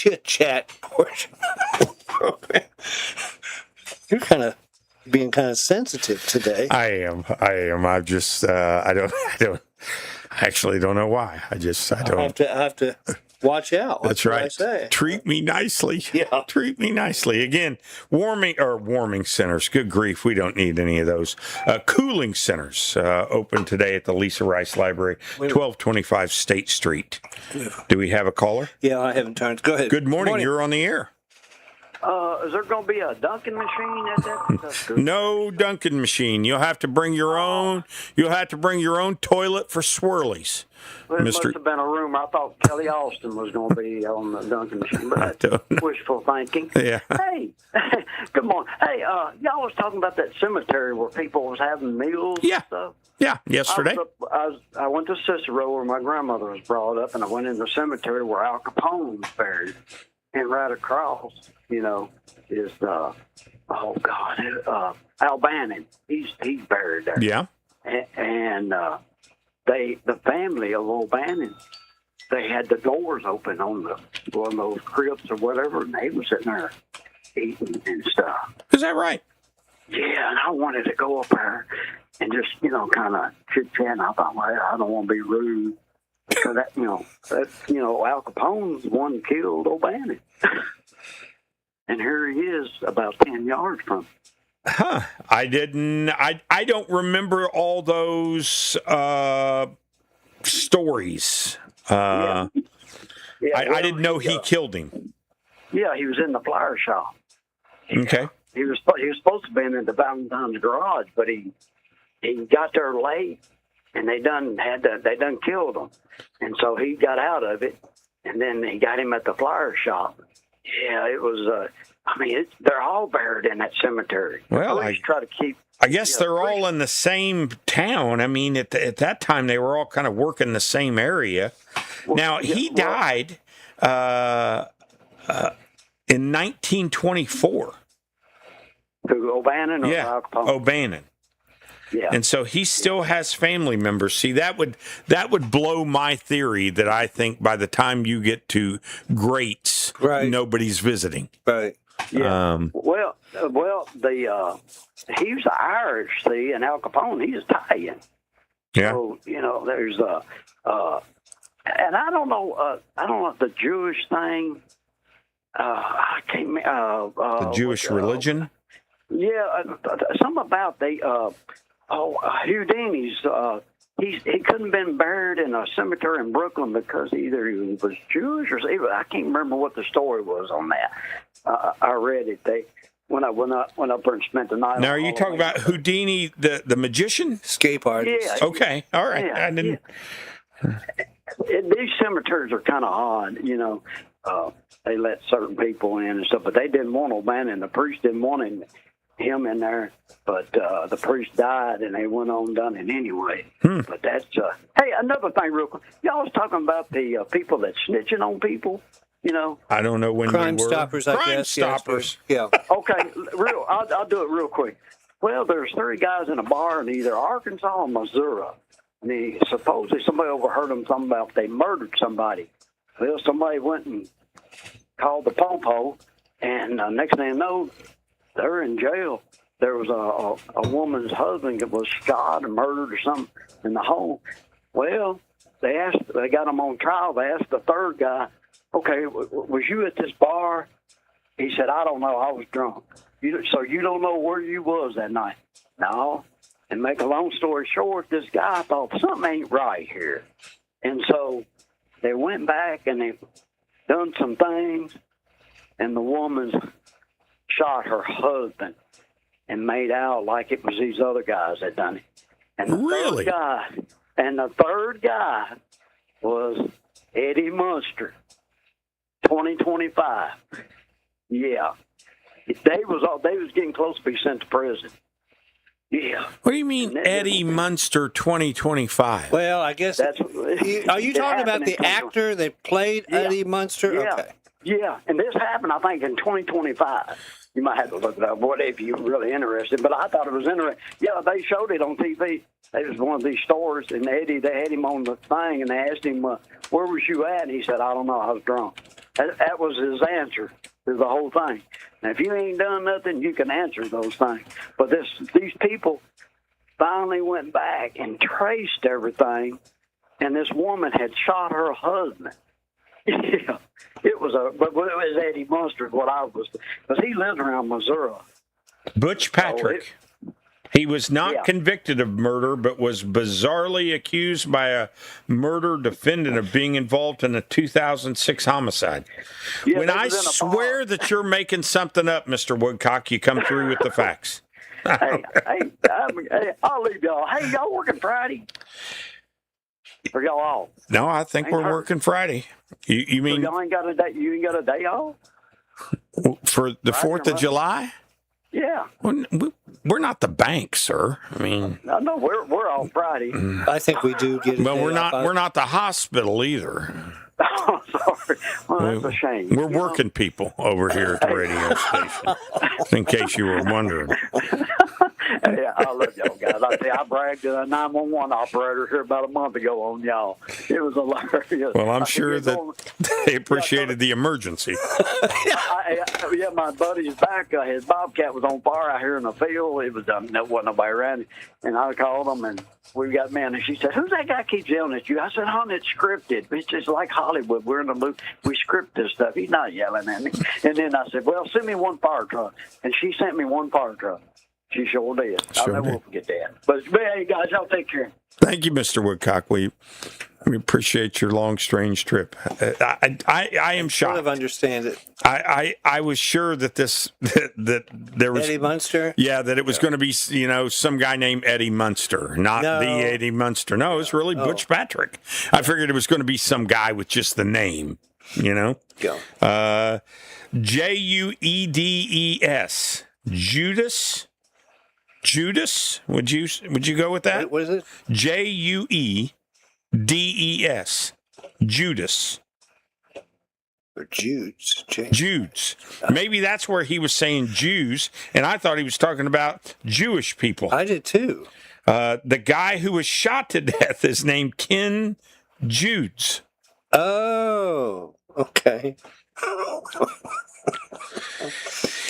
chit chat portion of the program. You're kind of being kind of sensitive today. I am. I just, I actually don't know why. I don't. I have to watch out. That's right. I say. Treat me nicely. Yeah. Treat me nicely. Again, warming centers. Good grief. We don't need any of those. Cooling centers open today at the Lisa Rice Library, 1225 State Street. Do we have a caller? Yeah, I haven't turned. Go ahead. Good morning. You're on the air. Is there going to be a dunking machine at that? No dunking machine. You'll have to bring your own. You'll have to bring your own toilet for swirlies. Well, it must have been a rumor. I thought Kelly Austin was going to be on the dunking machine, but that's wishful thinking. Yeah. Hey, good morning. Hey, y'all was talking about that cemetery where people was having meals and stuff. Yeah, yesterday. I went to Cicero where my grandmother was brought up, and I went in the cemetery where Al Capone was buried. And right across, is Al Bannon. He's buried there. Yeah. And the family of old Bannon, they had the doors open on one of those crypts or whatever, and they were sitting there eating and stuff. Is that right? Yeah, and I wanted to go up there and just, kind of chit-chat. And I thought, well, I don't want to be rude. Because Al Capone's the one that killed O'Bannon. And here he is about 10 yards from him. Huh. I don't remember all those stories. I didn't know he killed him. Yeah, he was in the flower shop. Okay. He was supposed to be in the Valentine's garage, but he got there late. And they done killed him, and so he got out of it, and then they got him at the flower shop. Yeah, it was. They're all buried in that cemetery. Well, I try to keep. I guess they're all in the same town. I mean, at that time they were all kind of working the same area. Well, now he died in 1924. Who, O'Bannon or Al Capone? O'Bannon. Yeah. And so he still has family members. See, that would blow my theory that I think by the time you get to greats, nobody's visiting. Right. Yeah. Well, he was Irish, see, and Al Capone, he's Italian. Yeah. So, there's and I don't know if the Jewish thing, I can't the Jewish religion? Yeah, something about Houdini's. He couldn't have been buried in a cemetery in Brooklyn because either he was Jewish or I can't remember what the story was on that. I read it. They went up there and spent the night. Now, are you talking about Houdini, the magician? Escape artist. Yeah. Okay. All right. Yeah, I didn't. Yeah. These cemeteries are kind of odd. They let certain people in and stuff, but they didn't want O'Bannon. The priest didn't want him in there, but the priest died, and they went on and done it anyway. But that's hey, another thing, real quick. Y'all was talking about the people that snitching on people. I don't know when Crime they were. Stoppers. Crime Stoppers. Yeah. Okay, I'll do it real quick. Well, there's 3 guys in a bar in either Arkansas or Missouri, and supposedly somebody overheard them talking about they murdered somebody. Well, somebody went and called the po-po, and next thing you know, they're in jail. There was a woman's husband that was shot or murdered or something in the home. Well, they got him on trial. They asked the third guy, okay, was you at this bar? He said, I don't know. I was drunk. So you don't know where you was that night? No. And make a long story short, this guy thought something ain't right here. And so they went back and they done some things, and the woman shot her husband and made out like it was these other guys that done it. And the third guy was Eddie Munster, 2025. Yeah. They was getting close to be sent to prison. Yeah. What do you mean, Eddie Munster 2025? Well, I guess are you talking about the actor that played Eddie Munster? Yeah. Okay. Yeah, and this happened, I think, in 2025. You might have to look it up, if you're really interested. But I thought it was interesting. Yeah, they showed it on TV. It was one of these stores, and Eddie, they had him on the thing, and they asked him, where was you at? And he said, I don't know, I was drunk. That was his answer to the whole thing. Now, if you ain't done nothing, you can answer those things. But these people finally went back and traced everything, and this woman had shot her husband. Yeah, but it was Eddie Mustard. Because he lived around Missouri. Butch Patrick. He was not convicted of murder, but was bizarrely accused by a murder defendant of being involved in a 2006 homicide. Yeah, when I swear that you're making something up, Mr. Woodcock, you come through with the facts. Hey, I'll leave y'all. Hey, y'all working Friday? Or y'all off? No, I think we're working Friday. You mean so y'all ain't got a day? You ain't got a day off for the 4th of July? Yeah. We're not the bank, sir. I mean, no, we're off Friday. I think we do get. Well, we're not the hospital either. Oh, sorry. Well, that's a shame. We're working people over here at the radio station, in case you were wondering. Yeah, I love y'all guys. I bragged to a 911 operator here about a month ago on y'all. It was hilarious. Well, I'm sure that they appreciated the emergency. Yeah, my buddy's back. His Bobcat was on fire out here in the field. It was there wasn't nobody around, and I called him, and we got man. And she said, "Who's that guy keeps yelling at you?" I said, "Hon, it's scripted. It's just like Hollywood. We're in the loop. We script this stuff. He's not yelling at me." And then I said, "Well, send me one fire truck," and she sent me one fire truck. She sure did. I'll never forget that. But hey, guys, y'all take care. Thank you, Mr. Woodcock. We appreciate your long, strange trip. I am shocked. I sort of understand it. I was sure that that there was Eddie Munster. Yeah, that it was going to be some guy named Eddie Munster, not the Eddie Munster. No, it was really Butch Patrick. I figured it was going to be some guy with just the name. Go. Juedes. Judas. Would you go with that? What is it? Juedes. Judas. Or Judes. Judes. Maybe that's where he was saying Jews, and I thought he was talking about Jewish people. I did too. The guy who was shot to death is named Ken Judes. Oh, okay.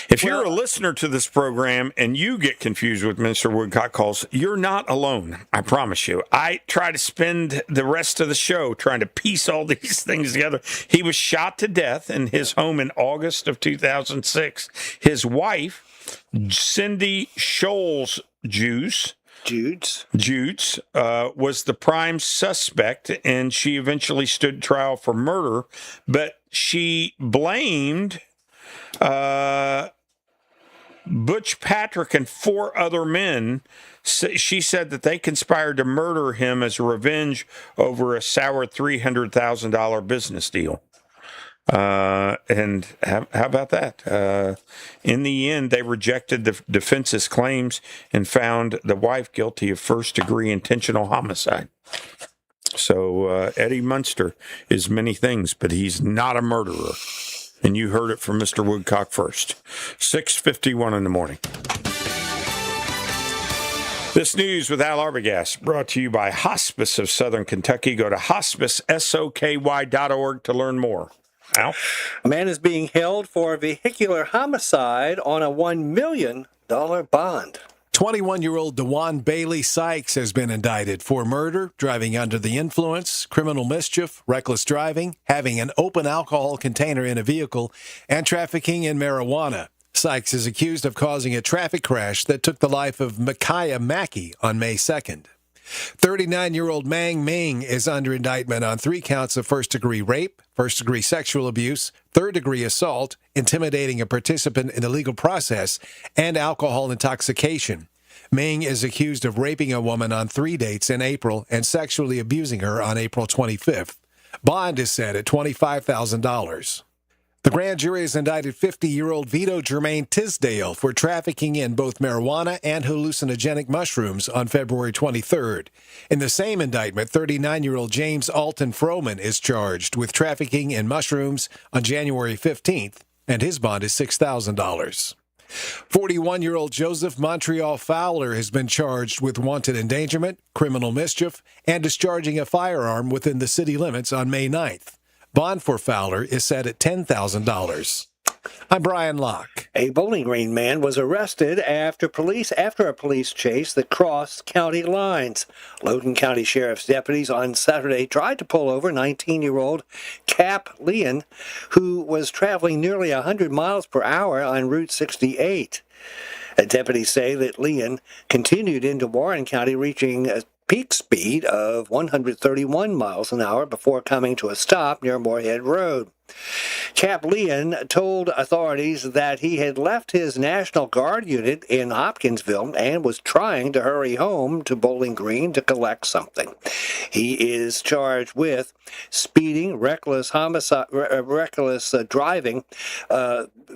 If you're a listener to this program and you get confused with Mr. Woodcock calls, you're not alone. I promise you. I try to spend the rest of the show trying to piece all these things together. He was shot to death in his home in August of 2006. His wife, Cindy Scholes Judes, was the prime suspect, and she eventually stood trial for murder, but she blamed Butch Patrick and 4 other men. She said that they conspired to murder him as a revenge over a sour $300,000 business deal. And how about that? In the end, they rejected the defense's claims and found the wife guilty of first-degree intentional homicide. So Eddie Munster is many things, but he's not a murderer. And you heard it from Mr. Woodcock first. 6:51 in the morning. This news with Al Arbogast brought to you by Hospice of Southern Kentucky. Go to hospicesoky.org to learn more. Al? A man is being held for vehicular homicide on a $1 million bond. 21-year-old DeJuan Bailey Sykes has been indicted for murder, driving under the influence, criminal mischief, reckless driving, having an open alcohol container in a vehicle, and trafficking in marijuana. Sykes is accused of causing a traffic crash that took the life of Micaiah Mackey on May 2nd. 39-year-old Mang Ming is under indictment on 3 counts of first-degree rape, first-degree sexual abuse, third-degree assault, intimidating a participant in the legal process, and alcohol intoxication. Ming is accused of raping a woman on 3 dates in April and sexually abusing her on April 25th. Bond is set at $25,000. The grand jury has indicted 50-year-old Vito Germain Tisdale for trafficking in both marijuana and hallucinogenic mushrooms on February 23rd. In the same indictment, 39-year-old James Alton Froman is charged with trafficking in mushrooms on January 15th, and his bond is $6,000. 41-year-old Joseph Montreal Fowler has been charged with wanton endangerment, criminal mischief, and discharging a firearm within the city limits on May 9th. Bond for Fowler is set at $10,000. I'm Brian Locke. A Bowling Green man was arrested after a police chase that crossed county lines. Logan County Sheriff's deputies on Saturday tried to pull over 19-year-old Cap Leon, who was traveling nearly 100 miles per hour on Route 68. Deputies say that Leon continued into Warren County, reaching a peak speed of 131 miles an hour before coming to a stop near Moorhead Road. Cap Leon told authorities that he had left his National Guard unit in Hopkinsville and was trying to hurry home to Bowling Green to collect something. He is charged with speeding, reckless driving,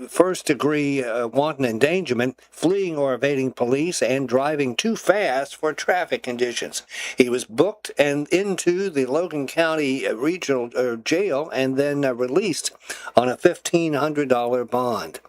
first-degree wanton endangerment, fleeing or evading police, and driving too fast for traffic conditions. He was booked and into the Logan County Regional Jail and then released on a $1,500 bond.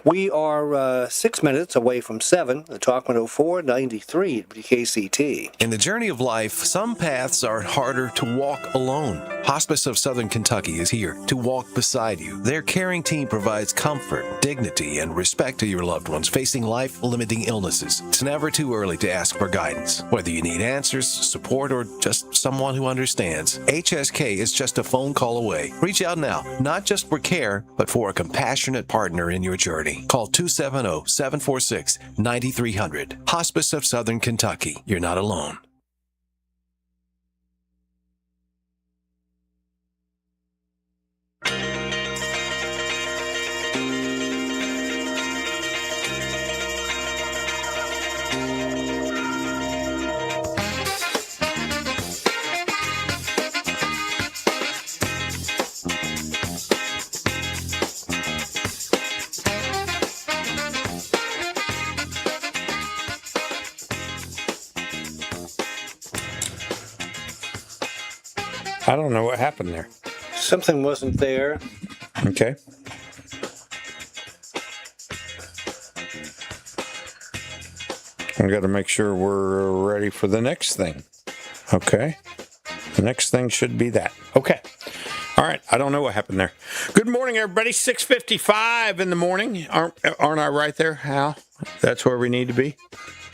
We are 6 minutes away from 7. The Talk 104.93 WKCT. In the journey of life, some paths are harder to walk alone. Hospice of Southern Kentucky is here to walk beside you. Their caring team provides comfort, dignity, and respect to your loved ones facing life-limiting illnesses. It's never too early to ask for guidance. Whether you need answers, support, or just someone who understands, HSK is just a phone call away. Reach out now, not just for care, but for a compassionate partner in your journey. Call 270-746-9300. Hospice of Southern Kentucky. You're not alone. I don't know what happened there. Something wasn't there. Okay. We got to make sure we're ready for the next thing. Okay. The next thing should be that. Okay. All right. I don't know what happened there. Good morning, everybody. 6:55 in the morning. Aren't I right there, Hal? That's where we need to be.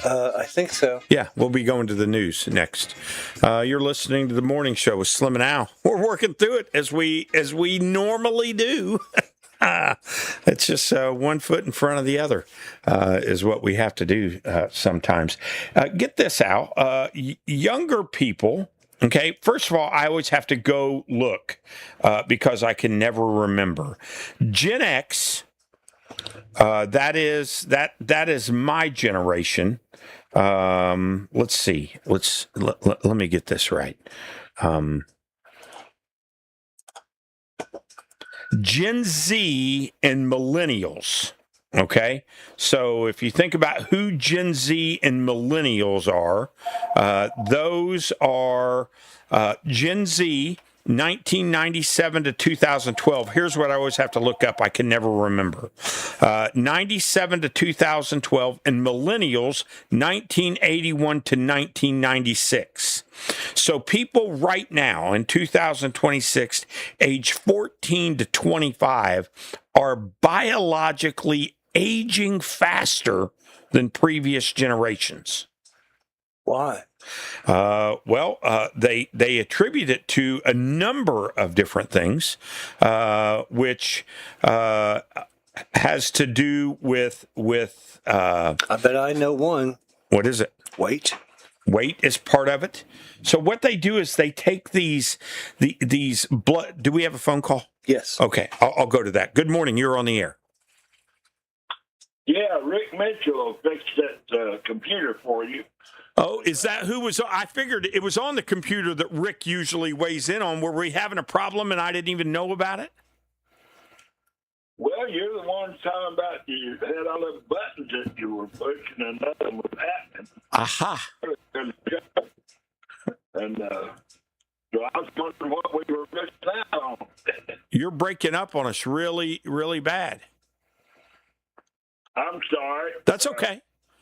I think so. Yeah, we'll be going to the news next. You're listening to the morning show with Slim and Al. We're working through it as we normally do. It's just 1 foot in front of the other is what we have to do sometimes. Get this, Al. Younger people. Okay, first of all, I always have to go look because I can never remember. Gen X. That is my generation. Let's see. Let me get this right. Gen Z and millennials. Okay, so if you think about who Gen Z and millennials are, those are Gen Z. 1997 to 2012. Here's what I always have to look up. I can never remember. 97 to 2012, and millennials, 1981 to 1996. So people right now in 2026, age 14 to 25, are biologically aging faster than previous generations. Why? They attribute it to a number of different things, which has to do with. I bet I know one. What is it? Weight. Weight is part of it. So what they do is they take these blood. Do we have a phone call? Yes. Okay, I'll go to that. Good morning. You're on the air. Yeah, Rick Mitchell will fix that computer for you. Oh, is that who was? I figured it was on the computer that Rick usually weighs in on. Were we having a problem and I didn't even know about it? Well, you're the one talking about you had all the buttons that you were pushing and nothing was happening. Aha. And so I was wondering what we were missing out on. You're breaking up on us really, really bad. I'm sorry. That's okay.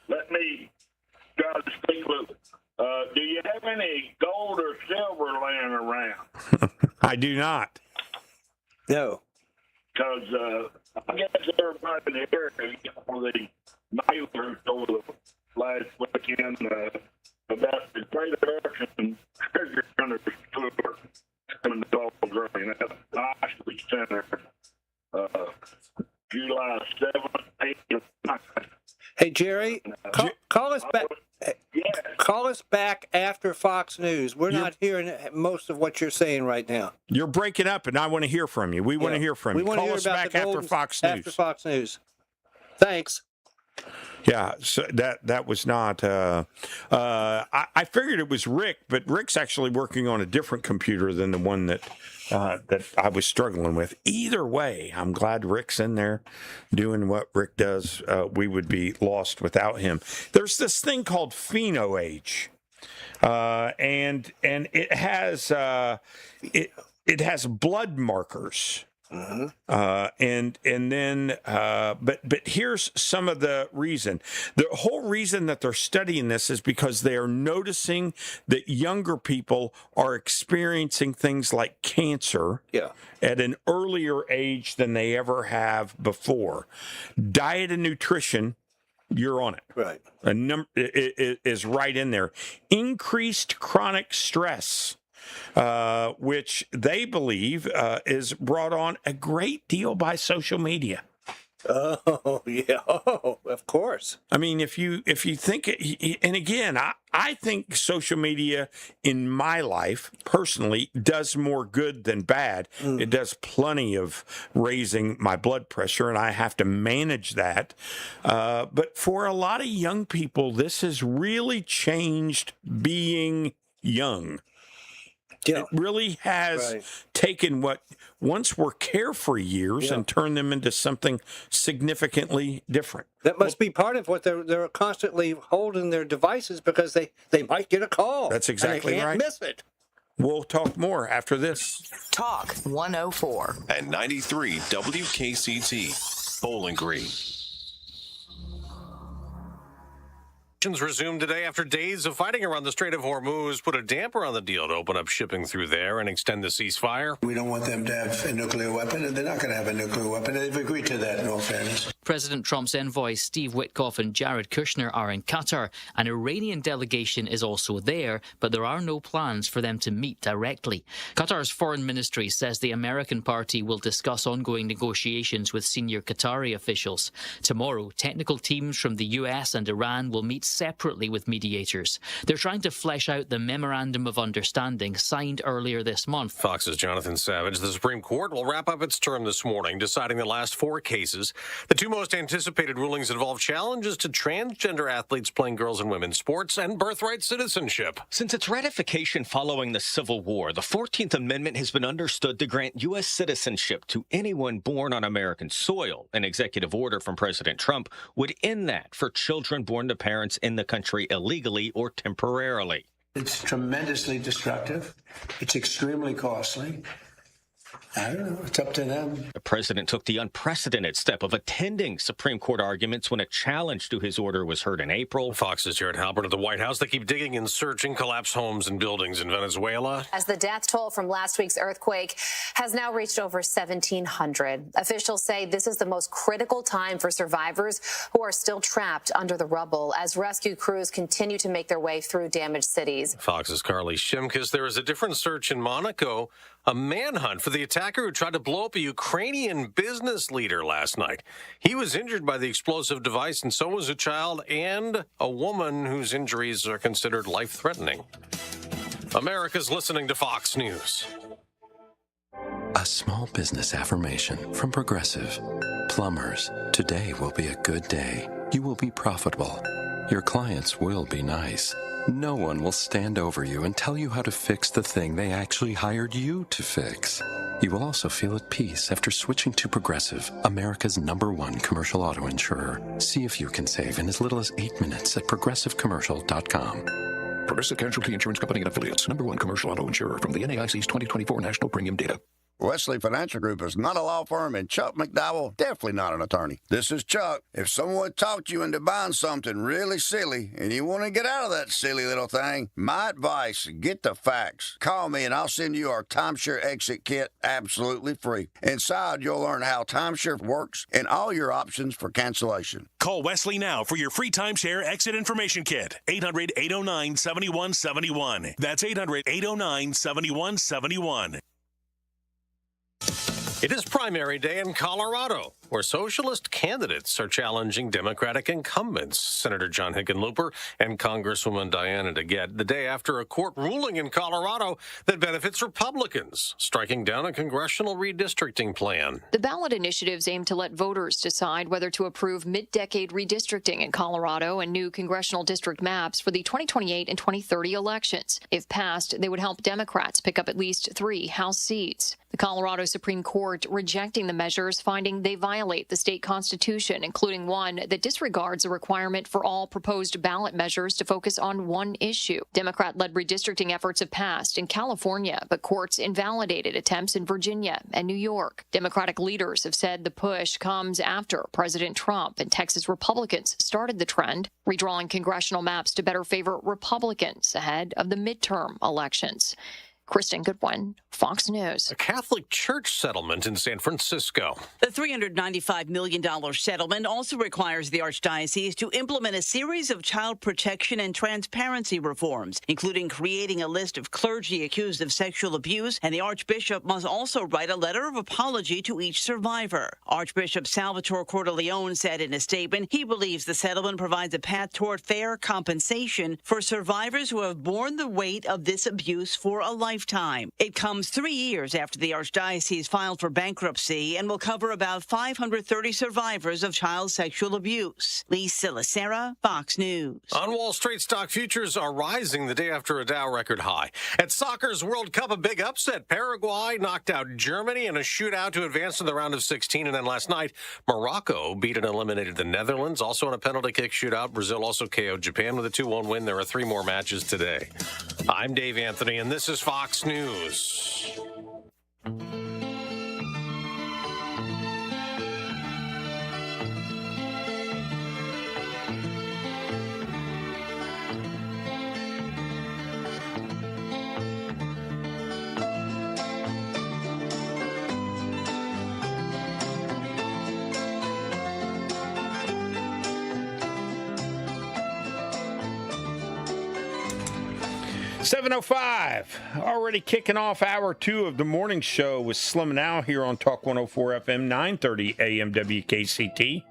Let me try to speak a little. Do you have any gold or silver laying around? I do not. No. Because I guess everybody in the area, the mailers over the last weekend about the Great American Treasure Hunters Tour coming to Bowling Green at the Isley Center, July 7th, 8th, and 9th. Hey, Jerry, call us back. Yeah. Call us back after Fox News. We're not hearing most of what you're saying right now. You're breaking up, and I want to hear from you. We want to hear from you. We want to Call hear us about back the after Goldens Fox News. After Fox News. Thanks. Yeah, so that was not. I figured it was Rick, but Rick's actually working on a different computer than the one that I was struggling with. Either way, I'm glad Rick's in there doing what Rick does. We would be lost without him. There's this thing called PhenoAge, and it has it has blood markers. And then, but here's some of the reason. The whole reason that they're studying this is because they are noticing that younger people are experiencing things like cancer at an earlier age than they ever have before. Diet and nutrition, you're on it. Right. It is right in there. Increased chronic stress. Which they believe is brought on a great deal by social media. Oh, yeah. Oh, of course. I mean, if you think, and again, I think social media in my life personally does more good than bad. It does plenty of raising my blood pressure, and I have to manage that. But for a lot of young people, this has really changed being young. Yeah. It really has taken what once were carefree years and turned them into something significantly different. That must be part of what they're constantly holding their devices because they might get a call. That's exactly and they can't right. miss it. We'll talk more after this. Talk 104 and 93 WKCT, Bowling Green. Resumed today after days of fighting around the Strait of Hormuz put a damper on the deal to open up shipping through there and extend the ceasefire. We don't want them to have a nuclear weapon, and they're not going to have a nuclear weapon. They've agreed to that, in all fairness. President Trump's envoys Steve Witkoff and Jared Kushner are in Qatar. An Iranian delegation is also there, but there are no plans for them to meet directly. Qatar's foreign ministry says the American party will discuss ongoing negotiations with senior Qatari officials. Tomorrow, technical teams from the US and Iran will meet separately with mediators. They're trying to flesh out the Memorandum of Understanding signed earlier this month. Fox's Jonathan Savage. The Supreme Court will wrap up its term this morning, deciding the last 4 cases. The 2 most anticipated rulings involve challenges to transgender athletes playing girls and women's sports and birthright citizenship. Since its ratification following the Civil War, the 14th Amendment has been understood to grant U.S. citizenship to anyone born on American soil. An executive order from President Trump would end that for children born to parents in the country illegally or temporarily. It's tremendously destructive. It's extremely costly. I don't know. It's up to them. The president took the unprecedented step of attending Supreme Court arguments when a challenge to his order was heard in April. Fox's Jared Halpern at the White House. They keep digging and searching collapsed homes and buildings in Venezuela. As the death toll from last week's earthquake has now reached over 1,700. Officials say this is the most critical time for survivors who are still trapped under the rubble as rescue crews continue to make their way through damaged cities. Fox's Carly Shimkus. There is a different search in Monaco. A manhunt for the attacker who tried to blow up a Ukrainian business leader last night. He was injured by the explosive device, and so was a child and a woman whose injuries are considered life-threatening. America's listening to Fox News. A small business affirmation from Progressive. Plumbers, today will be a good day. You will be profitable. Your clients will be nice. No one will stand over you and tell you how to fix the thing they actually hired you to fix. You will also feel at peace after switching to Progressive, America's #1 commercial auto insurer. See if you can save in as little as 8 minutes at progressivecommercial.com. Progressive Casualty Insurance Company and Affiliates, #1 commercial auto insurer from the NAIC's 2024 national premium data. Wesley Financial Group is not a law firm, and Chuck McDowell definitely not an attorney. This is Chuck. If someone talked you into buying something really silly and you want to get out of that silly little thing, my advice, get the facts. Call me and I'll send you our timeshare exit kit absolutely free. Inside, you'll learn how timeshare works and all your options for cancellation. Call Wesley now for your free timeshare exit information kit. 800-809-7171. That's 800-809-7171. It is primary day in Colorado, where socialist candidates are challenging Democratic incumbents, Senator John Hickenlooper and Congresswoman Diana DeGette, the day after a court ruling in Colorado that benefits Republicans, striking down a congressional redistricting plan. The ballot initiatives aim to let voters decide whether to approve mid-decade redistricting in Colorado and new congressional district maps for the 2028 and 2030 elections. If passed, they would help Democrats pick up at least 3 House seats. The Colorado Supreme Court rejecting the measures, finding they violate the state constitution, including one that disregards a requirement for all proposed ballot measures to focus on one issue. Democrat-led redistricting efforts have passed in California, but courts invalidated attempts in Virginia and New York. Democratic leaders have said the push comes after President Trump and Texas Republicans started the trend, redrawing congressional maps to better favor Republicans ahead of the midterm elections. Kristen Goodwin, Fox News. A Catholic church settlement in San Francisco. The $395 million settlement also requires the Archdiocese to implement a series of child protection and transparency reforms, including creating a list of clergy accused of sexual abuse, and the Archbishop must also write a letter of apology to each survivor. Archbishop Salvatore Cordileone said in a statement he believes the settlement provides a path toward fair compensation for survivors who have borne the weight of this abuse for a lifetime. It comes 3 years after the Archdiocese filed for bankruptcy and will cover about 530 survivors of child sexual abuse. Lisa Lacera, Fox News. On Wall Street, stock futures are rising the day after a Dow record high. At soccer's World Cup, a big upset. Paraguay knocked out Germany in a shootout to advance to the round of 16. And then last night, Morocco beat and eliminated the Netherlands, also in a penalty kick shootout. Brazil also KO'd Japan with a 2-1 win. There are 3 more matches today. I'm Dave Anthony, and this is Fox News. $7:05, already kicking off hour 2 of the morning show with Slim and Al here on Talk 104 FM 930 AM WKCT.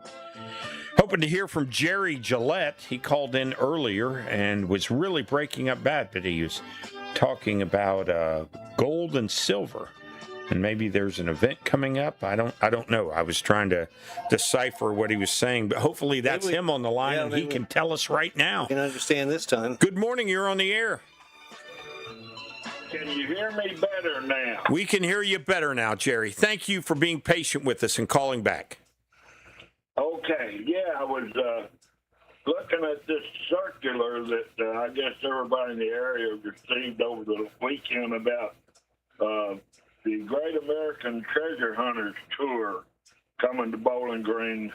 Hoping to hear from Jerry Gillette. He called in earlier and was really breaking up bad, but he was talking about gold and silver. And maybe there's an event coming up. I don't know. I was trying to decipher what he was saying, but hopefully that's him on the line and he can tell us right now. Can understand this time. Good morning. You're on the air. Can you hear me better now? We can hear you better now, Jerry. Thank you for being patient with us and calling back. Okay. Yeah, I was looking at this circular that I guess everybody in the area received over the weekend about the Great American Treasure Hunters Tour coming to Bowling Green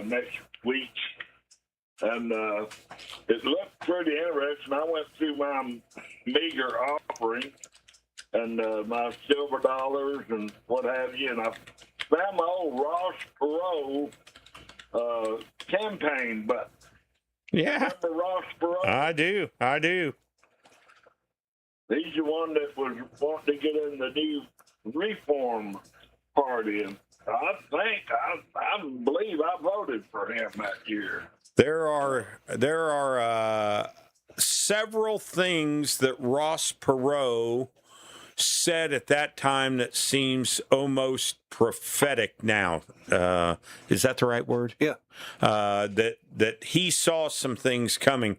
next week. And it looked pretty interesting. I went through my meager offering and my silver dollars and what have you, and I found my old Ross Perot campaign button. Yeah. Remember Ross Perot? I do. He's the one that was wanting to get in the new Reform Party, and I believe I voted for him that year. There are several things that Ross Perot said at that time that seems almost prophetic now. Is that the right word? Yeah. That he saw some things coming.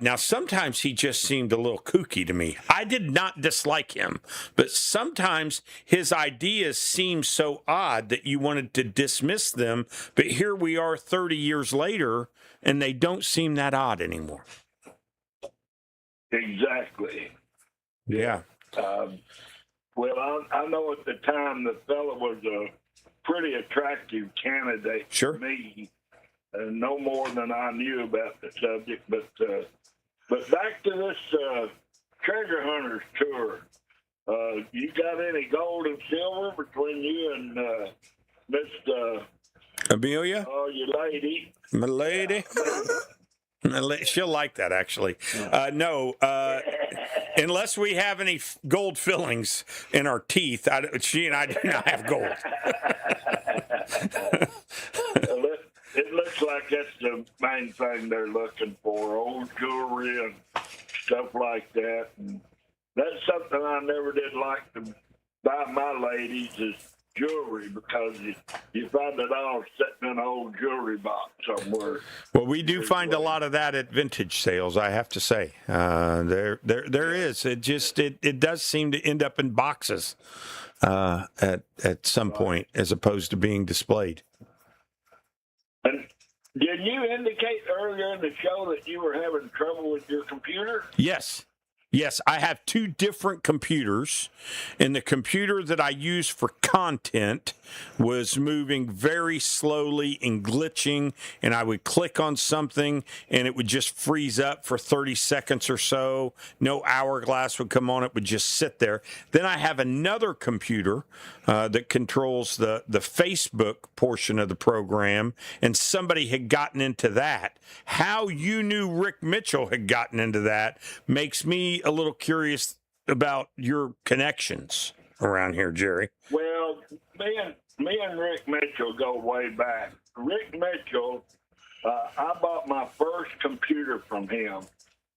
Now, sometimes he just seemed a little kooky to me. I did not dislike him, but sometimes his ideas seemed so odd that you wanted to dismiss them. But here we are 30 years later, and they don't seem that odd anymore. Exactly. Yeah. Well, I know at the time the fella was a pretty attractive candidate Sure. to me, and no more than I knew about the subject. But back to this treasure hunters tour. You got any gold and silver between you and Miss Amelia? Oh, your lady. My lady? She'll like that, actually. No, unless we have any gold fillings in our teeth, she and I do not have gold. It looks like that's the main thing they're looking for, old jewelry and stuff like that. And that's something I never did like to buy my ladies is jewelry, because you find it all sitting in an old jewelry box somewhere. Well, we do find a lot of that at vintage sales, I have to say. There is. It does seem to end up in boxes at some point, as opposed to being displayed. And did you indicate earlier in the show that you were having trouble with your computer? Yes, I have two different computers, and the computer that I use for content was moving very slowly and glitching, and I would click on something and it would just freeze up for 30 seconds or so. No hourglass would come on, it would just sit there. Then I have another computer that controls the Facebook portion of the program, and somebody had gotten into that. How you knew Rick Mitchell had gotten into that makes me a little curious about your connections around here, Jerry. Well, me and Rick Mitchell go way back. Rick Mitchell, I bought my first computer from him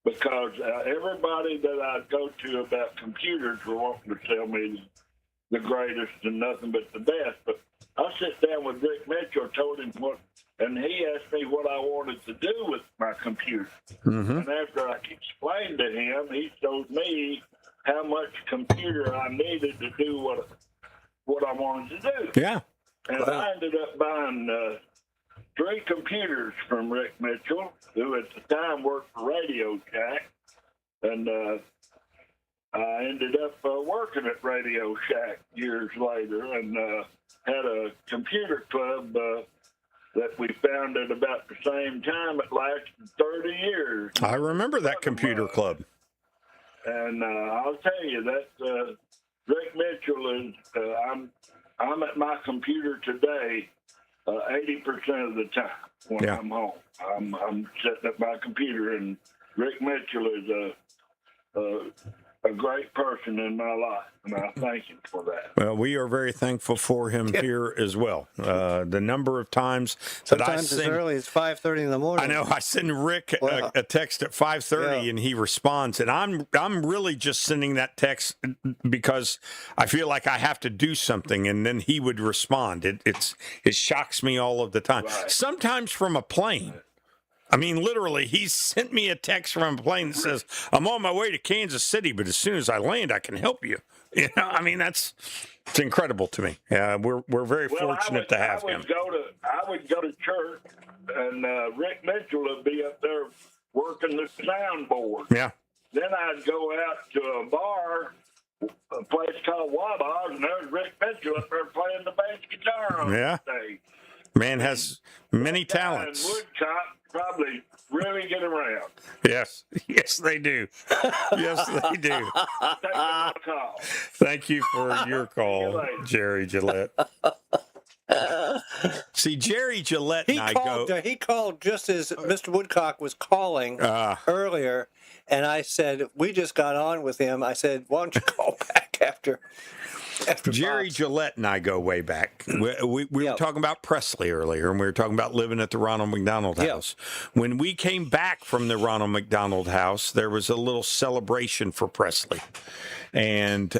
because everybody that I'd go to about computers were wanting to sell me the greatest and nothing but the best. But I sit down with Rick Mitchell, told him what, and he asked me what I wanted to do with my computer. Mm-hmm. And after I explained to him, he told me how much computer I needed to do what I wanted to do. Yeah. And I ended up buying 3 computers from Rick Mitchell, who at the time worked for Radio Shack. And I ended up working at Radio Shack years later, and had a computer club that we founded about the same time. It lasted 30 years. I remember that computer club. And I'll tell you that Rick Mitchell is. I'm at my computer today 80% of the time when I'm home. I'm sitting at my computer, and Rick Mitchell is a great person in my life, and I thank him for that. Well, we are very thankful for him here as well. The number of times that I Sometimes as send, early as 5:30 in the morning. I know I send Rick a text at 5:30 and he responds, and I'm really just sending that text because I feel like I have to do something, and then he would respond. It shocks me all of the time. Right. Sometimes from a plane. I mean, literally, he sent me a text from a plane that says, "I'm on my way to Kansas City, but as soon as I land, I can help you." You know, I mean, it's incredible to me. We're very fortunate to have him. I would go to church, and Rick Mitchell would be up there working the soundboard. Yeah. Then I'd go out to a bar, a place called Waba's, and there's Rick Mitchell up there playing the bass guitar on the stage. Man has many talents. And Woodcock probably really get around. Yes, they do. Yes, they do. Take my call. Thank you for your call, Jerry Gillette. See, Jerry Gillette and I go. He called just as Mr. Woodcock was calling earlier, and I said, we just got on with him. I said, why don't you call back after Jerry Bob's. Gillette and I go way back. We were talking about Presley earlier, and we were talking about living at the Ronald McDonald House. When we came back from the Ronald McDonald House, there was a little celebration for Presley. And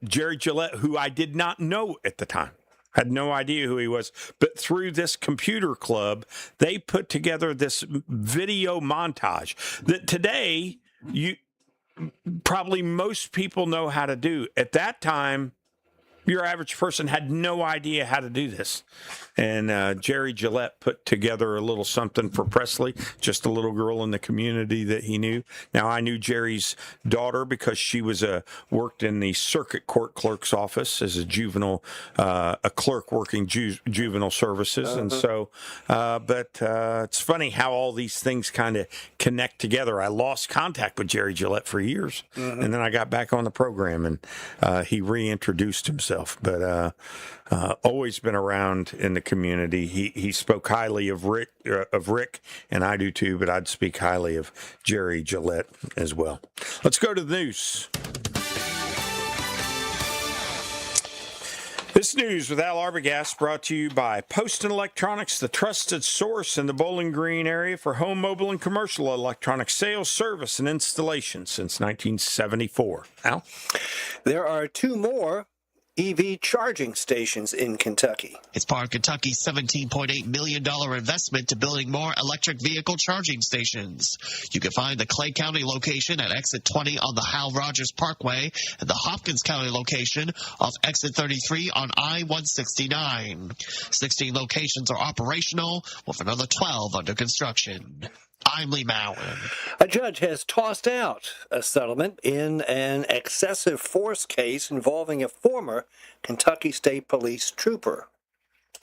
Jerry Gillette, who I did not know at the time, had no idea who he was, but through this computer club, they put together this video montage that today probably most people know how to do. At that time, your average person had no idea how to do this. And Jerry Gillette put together a little something for Presley, just a little girl in the community that he knew. Now, I knew Jerry's daughter because she was worked in the circuit court clerk's office as a juvenile, a clerk working juvenile services. And so, but it's funny how all these things kind of connect together. I lost contact with Jerry Gillette for years, and then I got back on the program, and he reintroduced himself. But always been around in the community. He spoke highly of Rick, and I do too, but I'd speak highly of Jerry Gillette as well. Let's go to the news. This news with Al Arbogast brought to you by Poston Electronics, the trusted source in the Bowling Green area for home, mobile, and commercial electronic sales, service, and installation since 1974. Al? There are 2 more EV charging stations in Kentucky. It's part of Kentucky's $17.8 million investment to building more electric vehicle charging stations. You can find the Clay County location at exit 20 on the Hal Rogers Parkway and the Hopkins County location off exit 33 on I-169. 16 locations are operational, with another 12 under construction. I'm Lee Mowen. A judge has tossed out a settlement in an excessive force case involving a former Kentucky State Police trooper.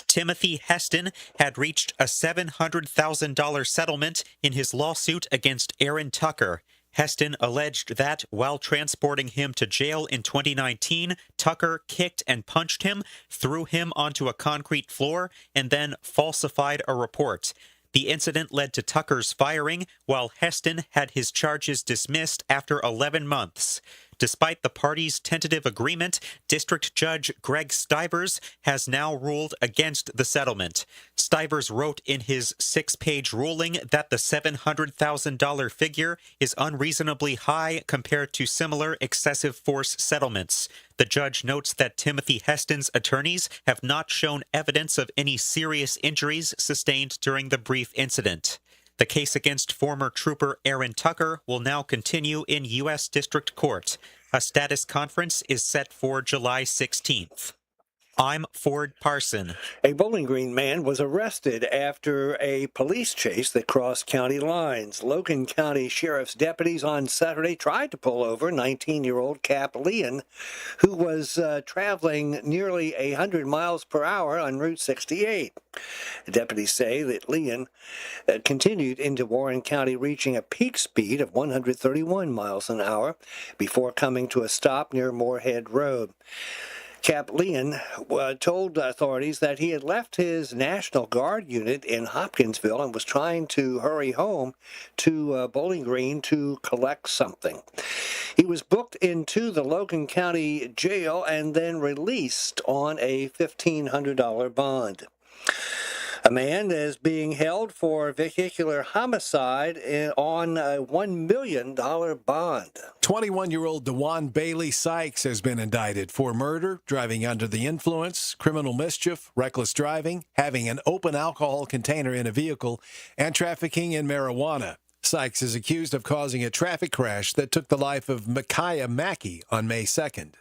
Timothy Heston had reached a $700,000 settlement in his lawsuit against Aaron Tucker. Heston alleged that while transporting him to jail in 2019, Tucker kicked and punched him, threw him onto a concrete floor, and then falsified a report. The incident led to Tucker's firing, while Heston had his charges dismissed after 11 months. Despite the parties' tentative agreement, District Judge Greg Stivers has now ruled against the settlement. Stivers wrote in his 6-page ruling that the $700,000 figure is unreasonably high compared to similar excessive force settlements. The judge notes that Timothy Heston's attorneys have not shown evidence of any serious injuries sustained during the brief incident. The case against former trooper Aaron Tucker will now continue in U.S. District Court. A status conference is set for July 16th. I'm Ford Parson. A Bowling Green man was arrested after a police chase that crossed county lines. Logan County Sheriff's deputies on Saturday tried to pull over 19-year-old Cap Leon, who was traveling nearly 100 miles per hour on Route 68. The deputies say that Leon continued into Warren County, reaching a peak speed of 131 miles an hour before coming to a stop near Moorhead Road. Cap Leon told authorities that he had left his National Guard unit in Hopkinsville and was trying to hurry home to Bowling Green to collect something. He was booked into the Logan County Jail and then released on a $1,500 bond. A man is being held for vehicular homicide on a $1 million bond. 21-year-old DeJuan Bailey Sykes has been indicted for murder, driving under the influence, criminal mischief, reckless driving, having an open alcohol container in a vehicle, and trafficking in marijuana. Sykes is accused of causing a traffic crash that took the life of Micaiah Mackey on May 2nd.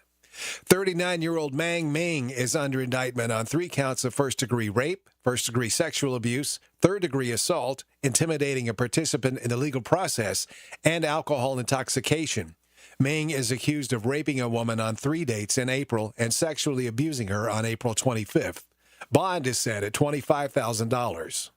39-year-old Mang Ming is under indictment on 3 counts of first-degree rape, first-degree sexual abuse, third-degree assault, intimidating a participant in the legal process, and alcohol intoxication. Ming is accused of raping a woman on 3 dates in April and sexually abusing her on April 25th. Bond is set at $25,000.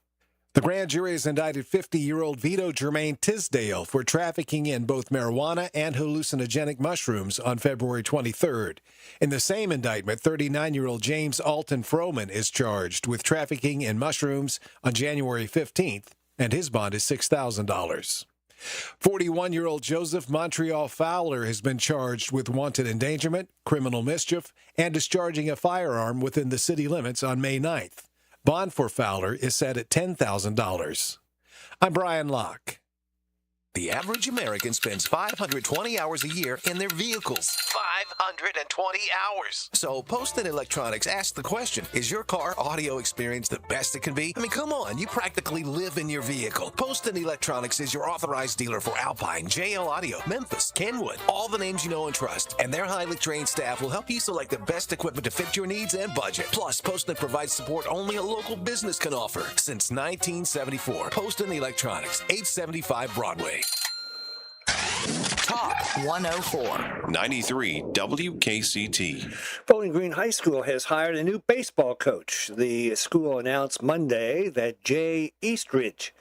The grand jury has indicted 50-year-old Vito Germain Tisdale for trafficking in both marijuana and hallucinogenic mushrooms on February 23rd. In the same indictment, 39-year-old James Alton Froman is charged with trafficking in mushrooms on January 15th, and his bond is $6,000. 41-year-old Joseph Montreal Fowler has been charged with wanton endangerment, criminal mischief, and discharging a firearm within the city limits on May 9th. Bond for Fowler is set at $10,000. I'm Brian Locke. The average American spends 520 hours a year in their vehicles. 520 hours. So Poston Electronics asked the question, is your car audio experience the best it can be? I mean, come on, you practically live in your vehicle. Poston Electronics is your authorized dealer for Alpine, JL Audio, Memphis, Kenwood, all the names you know and trust. And their highly trained staff will help you select the best equipment to fit your needs and budget. Plus, Poston provides support only a local business can offer. Since 1974, Poston Electronics, 875 Broadway. Talk 104. 93 WKCT. Bowling Green High School has hired a new baseball coach. The school announced Monday that Jay Eastridge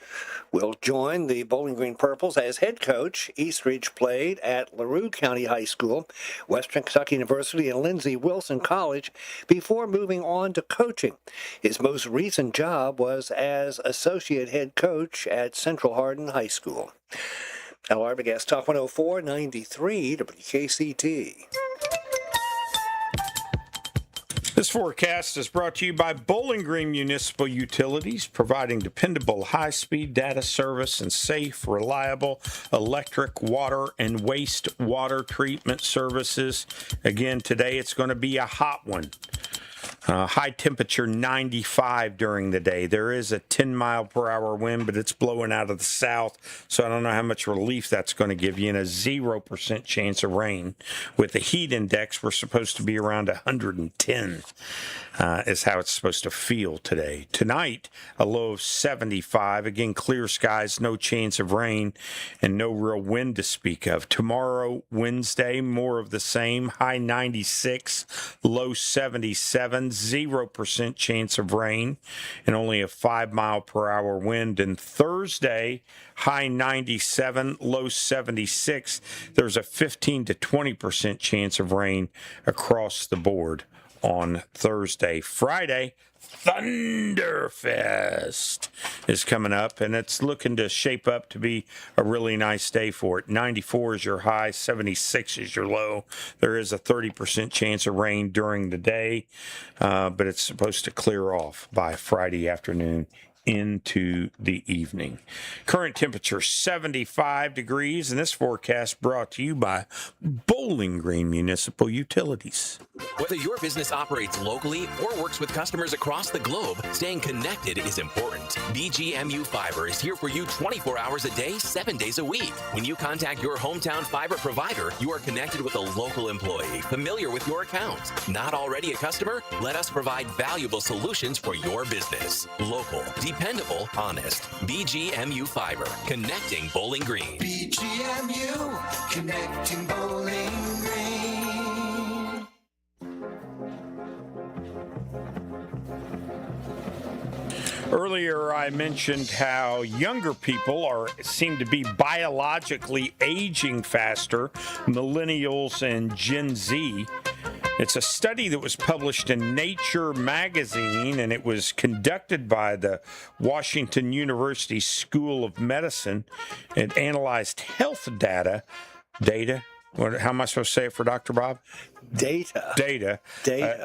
will join the Bowling Green Purples as head coach. Eastridge played at LaRue County High School, Western Kentucky University, and Lindsey Wilson College before moving on to coaching. His most recent job was as associate head coach at Central Hardin High School. Al Arbogast, Talk 104, 93 WKCT. This forecast is brought to you by Bowling Green Municipal Utilities, providing dependable, high-speed data service and safe, reliable electric, water, and wastewater treatment services. Again, today it's going to be a hot one. High temperature 95 during the day. There is a 10-mile-per-hour wind, but it's blowing out of the south, so I don't know how much relief that's going to give you, and a 0% chance of rain. With the heat index, we're supposed to be around 110 is how it's supposed to feel today. Tonight, a low of 75. Again, clear skies, no chance of rain, and no real wind to speak of. Tomorrow, Wednesday, more of the same. High 96, low 77, 0% chance of rain, and only a 5-mile-per-hour wind. And Thursday, high 97, low 76. There's a 15 to 20% chance of rain across the board on Thursday. Friday, Thunderfest is coming up, and it's looking to shape up to be a really nice day for it. 94 is your high, 76 is your low. There is a 30% chance of rain during the day, but it's supposed to clear off by Friday afternoon into the evening. Current temperature 75 degrees, and this forecast brought to you by Bowling Green Municipal Utilities. Whether your business operates locally or works with customers across the globe, staying connected is important. BGMU Fiber is here for you 24 hours a day, 7 days a week. When you contact your hometown fiber provider, you are connected with a local employee familiar with your account. Not already a customer? Let us provide valuable solutions for your business. Local, dependable, honest. BGMU Fiber, connecting Bowling Green. BGMU, connecting Bowling Green. Earlier, I mentioned how younger people seem to be biologically aging faster, millennials and Gen Z. It's a study that was published in Nature magazine, and it was conducted by the Washington University School of Medicine. It analyzed health data. How am I supposed to say it for Dr. Bob? Data.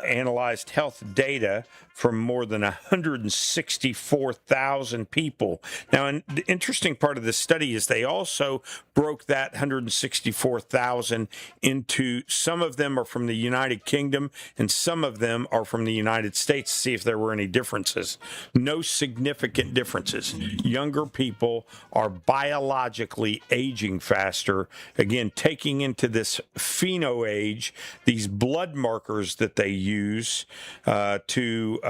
Analyzed health data from more than 164,000 people. Now, the interesting part of this study is they also broke that 164,000 into, some of them are from the United Kingdom and some of them are from the United States to see if there were any differences. No significant differences. Younger people are biologically aging faster. Again, taking into this pheno age, these blood markers that they use to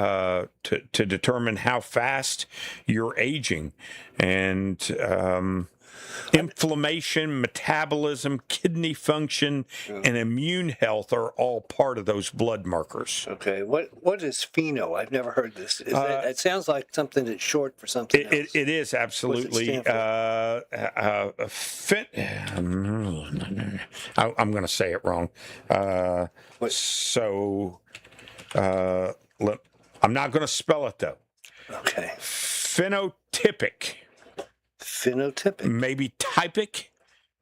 determine how fast you're aging, and inflammation, metabolism, kidney function, and immune health are all part of those blood markers. Okay, what is pheno? I've never heard this. It sounds like something that's short for something else. It is absolutely. I'm going to say it wrong. I'm not going to spell it though. Okay. Phenotypic. Maybe typic.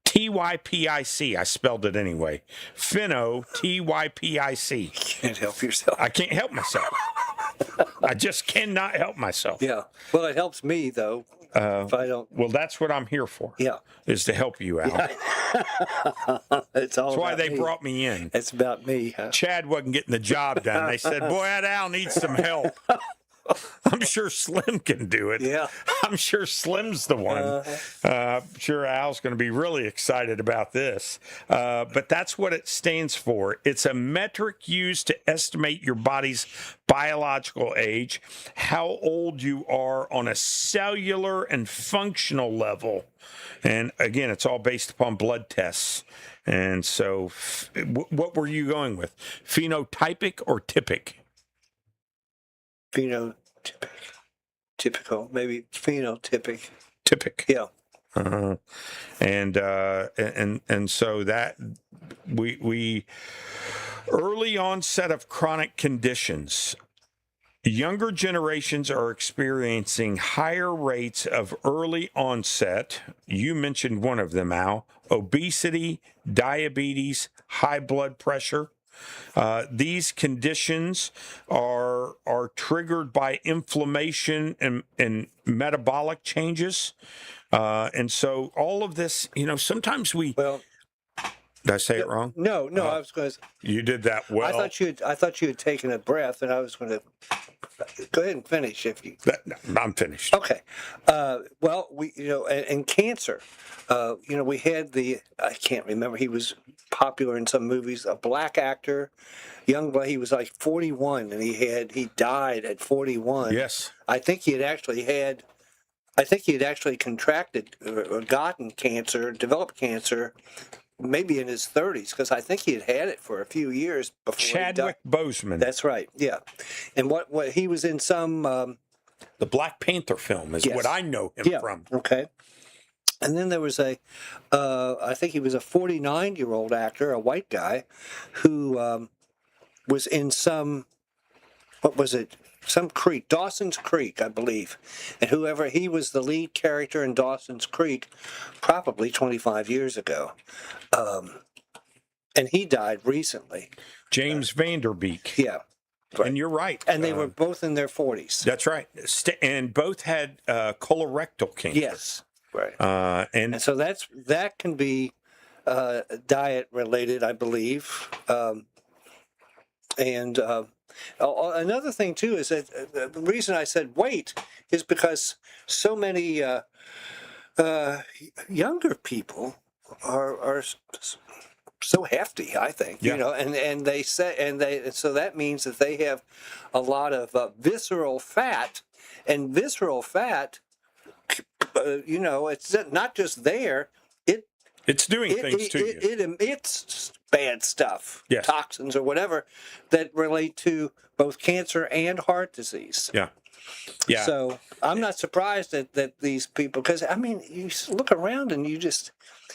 T-Y-P-I-C. I spelled it anyway. Pheno, T-Y-P-I-C. Can't help yourself. I can't help myself. I just cannot help myself. Yeah. Well, it helps me though. If I don't. Well, that's what I'm here for. Yeah. Is to help you out. It's all. That's why about they me. brought me in. It's about me. Huh? Chad wasn't getting the job done. They said, "Boy, that Al needs some help." I'm sure Slim can do it. Yeah. I'm sure Slim's the one. I'm sure Al's going to be really excited about this. But that's what it stands for. It's a metric used to estimate your body's biological age, how old you are on a cellular and functional level. And again, it's all based upon blood tests. And so what were you going with? Phenotypic or typic? Typical, maybe phenotypic. Typic. Yeah. And so that we early onset of chronic conditions. Younger generations are experiencing higher rates of early onset. You mentioned one of them, Al. Obesity, diabetes, high blood pressure. These conditions are triggered by inflammation and metabolic changes. And so all of this, sometimes we... Well, did I say it wrong? No, I was going to... You did that well. I thought you had taken a breath, and I was going to... Go ahead and finish if you... I'm finished. Okay. Well, and cancer, we had I can't remember, he was popular in some movies, a black actor, he was like 41, and he died at 41. Yes. I think he had actually contracted or gotten cancer, developed cancer, maybe in his 30s, because I think he had it for a few years before Chadwick Boseman. That's right, yeah. And what he was in some... the Black Panther film is what I know him from. Okay. And then there was I think he was a 49-year-old actor, a white guy, who was in some creek, Dawson's Creek, I believe. And he was the lead character in Dawson's Creek probably 25 years ago. And he died recently. James Vanderbeek. Yeah. Right. And you're right. And they were both in their 40s. That's right. And both had colorectal cancer. Yes. Right. And so that can be diet related, I believe. Another thing too is that the reason I said weight is because so many younger people are so hefty, I think, so that means that they have a lot of visceral fat, and visceral fat, it's not just there. It's doing things to you. It emits bad stuff, yes. Toxins or whatever, that relate to both cancer and heart disease. Yeah. So I'm not surprised that these people, because you look around and you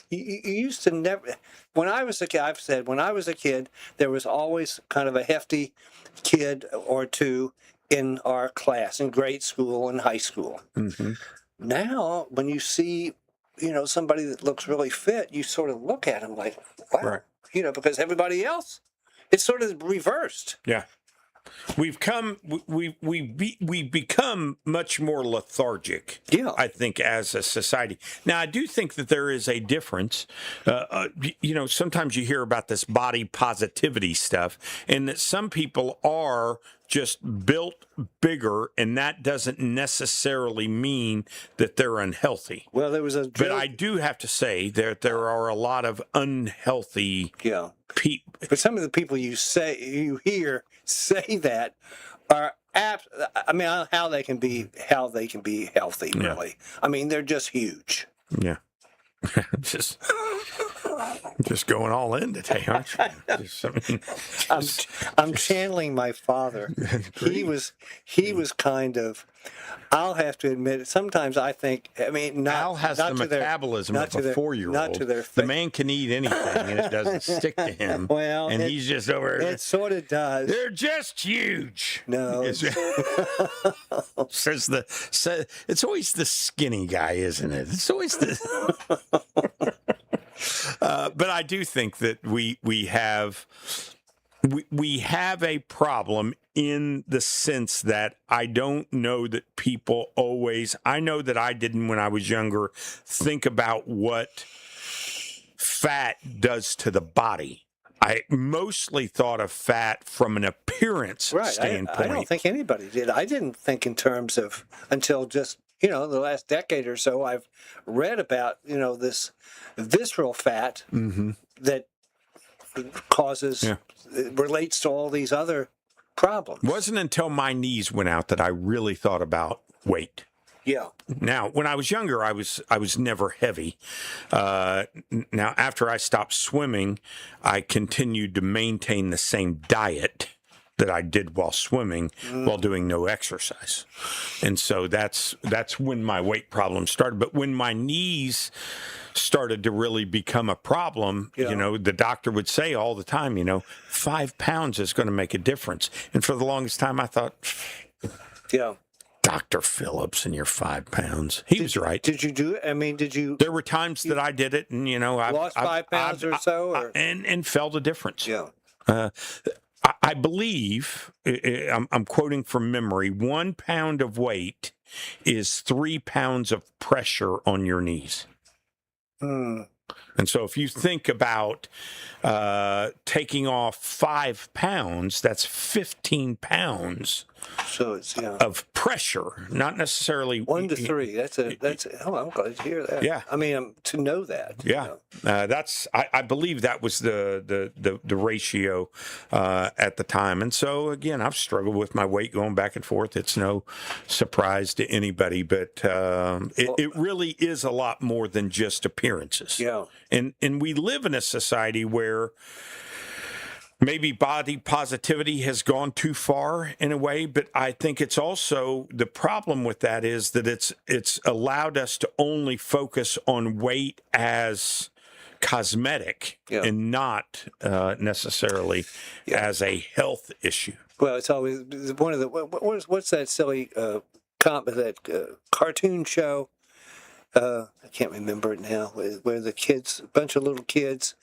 used to never. When I was a kid, I've said when I was a kid, there was always kind of a hefty kid or two in our class in grade school and high school. Mm-hmm. Now, when you see, somebody that looks really fit, you sort of look at them like, wow, right. Because everybody else, it's sort of reversed. Yeah. We've become much more lethargic, I think, as a society. Now, I do think that there is a difference. Sometimes you hear about this body positivity stuff, and that some people are just built bigger, and that doesn't necessarily mean that they're unhealthy. Well, there was but I do have to say that there are a lot of unhealthy people. But some of the people you hear say that are how they can be healthy, really. Yeah. They're just huge. Yeah. just going all in today, aren't you? I'm channeling my father. He was kind of. I'll have to admit it. Sometimes I think. Al has the metabolism of a 4-year-old. Not to their face. The man can eat anything, and it doesn't stick to him. Well, and he's just over. It sort of does. They're just huge. No. It's always the skinny guy, isn't it? It's always the. But I do think that we have we have a problem in the sense that I don't know that people always, I know that I didn't when I was younger, think about what fat does to the body. I mostly thought of fat from an appearance standpoint. I don't think anybody did. I didn't think in terms of, until just, the last decade or so, I've read about, this visceral fat that causes, it relates to all these other problems. It wasn't until my knees went out that I really thought about weight. Yeah. Now, when I was younger, I was never heavy. Now, after I stopped swimming, I continued to maintain the same diet that I did while swimming, while doing no exercise. And so that's when my weight problem started. But when my knees started to really become a problem, the doctor would say all the time, 5 pounds is going to make a difference. And for the longest time, I thought, Dr. Phillips and your 5 pounds. He was right. Did you do it? I mean, did you? There were times that I did it, and I lost 5 pounds or so, and felt a difference. Yeah. I believe, I'm quoting from memory, 1 pound of weight is 3 pounds of pressure on your knees. And so if you think about taking off 5 pounds, that's 15 pounds of pressure, not necessarily 1 to 3. That's I'm glad to hear that. Yeah. I mean, to know that. Yeah. I believe that was the ratio at the time. And so again, I've struggled with my weight going back and forth. It's no surprise to anybody, but it really is a lot more than just appearances. Yeah. And we live in a society where maybe body positivity has gone too far in a way, but I think it's also, the problem with that is that it's allowed us to only focus on weight as cosmetic and not necessarily as a health issue. Well, it's always one of the, what's that silly cartoon show? I can't remember it now, where the kids, a bunch of little kids,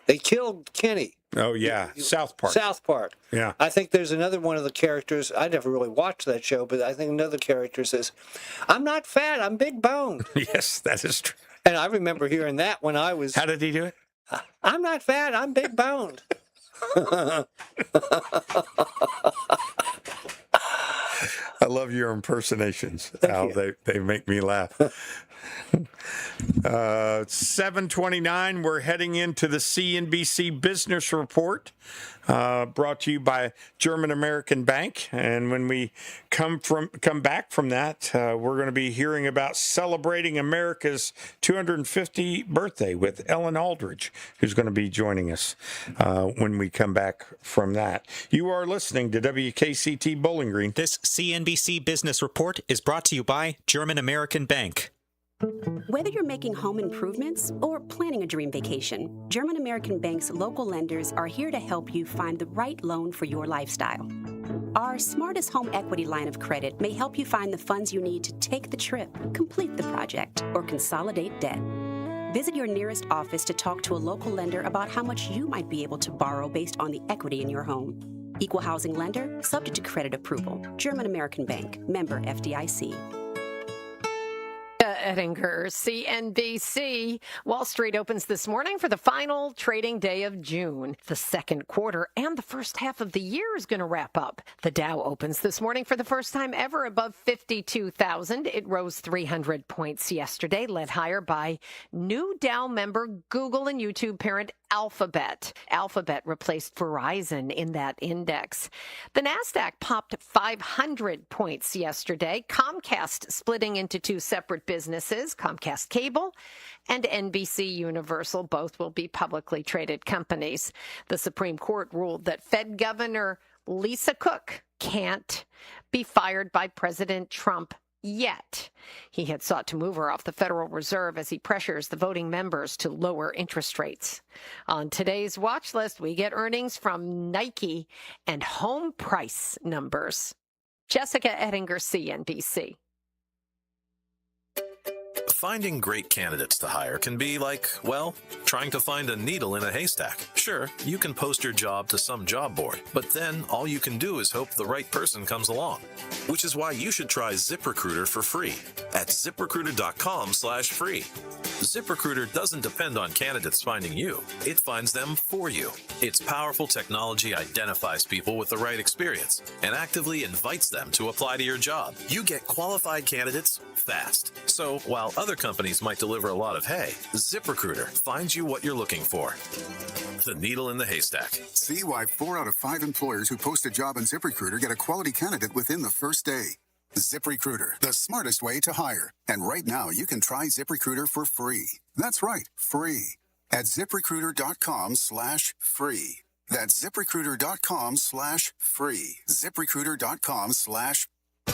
they killed Kenny. Oh, yeah. South Park. South Park. Yeah. I think there's another one of the characters. I never really watched that show, but I think another character says, "I'm not fat, I'm big boned." Yes, that is true. And I remember hearing that when I was. How did he do it? "I'm not fat, I'm big boned." I love your impersonations, Al. They make me laugh. 7:29, we're heading into the CNBC Business Report, brought to you by German American Bank. And when we come back from that, we're going to be hearing about celebrating America's 250th birthday with Ellen Aldridge, who's going to be joining us when we come back from that. You are listening to WKCT Bowling Green. This CNBC Business Report is brought to you by German American Bank. Whether you're making home improvements or planning a dream vacation, German American Bank's local lenders are here to help you find the right loan for your lifestyle. Our Smartest Home Equity line of credit may help you find the funds you need to take the trip, complete the project, or consolidate debt. Visit your nearest office to talk to a local lender about how much you might be able to borrow based on the equity in your home. Equal housing lender, subject to credit approval. German American Bank, member FDIC. Ettinger, CNBC. Wall Street opens this morning for the final trading day of June. The second quarter and the first half of the year is going to wrap up. The Dow opens this morning for the first time ever above 52,000. It rose 300 points yesterday, led higher by new Dow member Google and YouTube parent Alphabet. Alphabet replaced Verizon in that index. The Nasdaq popped 500 points yesterday. Comcast splitting into two separate businesses, Comcast Cable and NBC Universal. Both will be publicly traded companies. The Supreme Court ruled that Fed Governor Lisa Cook can't be fired by President Trump yet. He had sought to move her off the Federal Reserve as he pressures the voting members to lower interest rates. On today's watch list, we get earnings from Nike and home price numbers. Jessica Ettinger, CNBC. Finding great candidates to hire can be like, well, trying to find a needle in a haystack. Sure, you can post your job to some job board, but then all you can do is hope the right person comes along. Which is why you should try ZipRecruiter for free at ZipRecruiter.com/free. ZipRecruiter doesn't depend on candidates finding you. It finds them for you. Its powerful technology identifies people with the right experience and actively invites them to apply to your job. You get qualified candidates fast. So while other companies might deliver a lot of hay, ZipRecruiter finds you what you're looking for. The needle in the haystack. See why 4 out of 5 employers who post a job on ZipRecruiter get a quality candidate within the first day. ZipRecruiter, the smartest way to hire. And right now, you can try ZipRecruiter for free. That's right, free. At ZipRecruiter.com/free. That's ZipRecruiter.com/free. ZipRecruiter.com/free.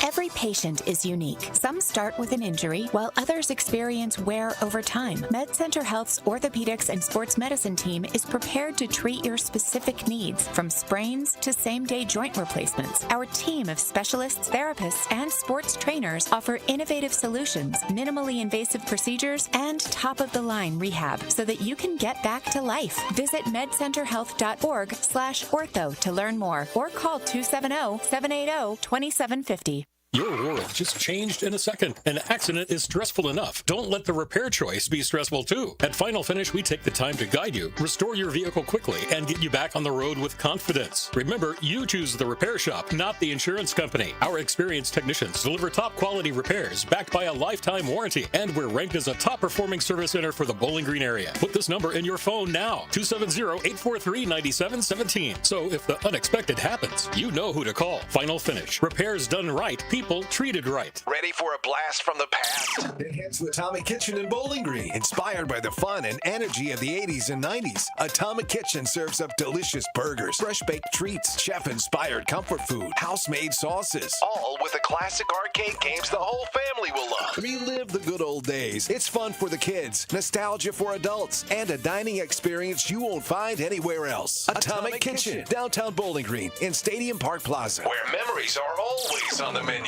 Every patient is unique. Some start with an injury, while others experience wear over time. MedCenter Health's orthopedics and sports medicine team is prepared to treat your specific needs, from sprains to same-day joint replacements. Our team of specialists, therapists, and sports trainers offer innovative solutions, minimally invasive procedures, and top-of-the-line rehab so that you can get back to life. Visit medcenterhealth.org/ortho to learn more, or call 270-780-2750. Your world just changed in a second. An accident is stressful enough. Don't let the repair choice be stressful too. At Final Finish, we take the time to guide you, restore your vehicle quickly, and get you back on the road with confidence. Remember, you choose the repair shop, not the insurance company. Our experienced technicians deliver top quality repairs backed by a lifetime warranty, and we're ranked as a top performing service center for the Bowling Green area. Put this number in your phone now, 270-843-9717. So if the unexpected happens, you know who to call. Final Finish. Repairs done right. People treated right. Ready for a blast from the past? Then head to Atomic Kitchen in Bowling Green. Inspired by the fun and energy of the 80s and 90s, Atomic Kitchen serves up delicious burgers, fresh-baked treats, chef-inspired comfort food, house-made sauces, all with the classic arcade games the whole family will love. Relive the good old days. It's fun for the kids, nostalgia for adults, and a dining experience you won't find anywhere else. Atomic Kitchen, downtown Bowling Green in Stadium Park Plaza, where memories are always on the menu.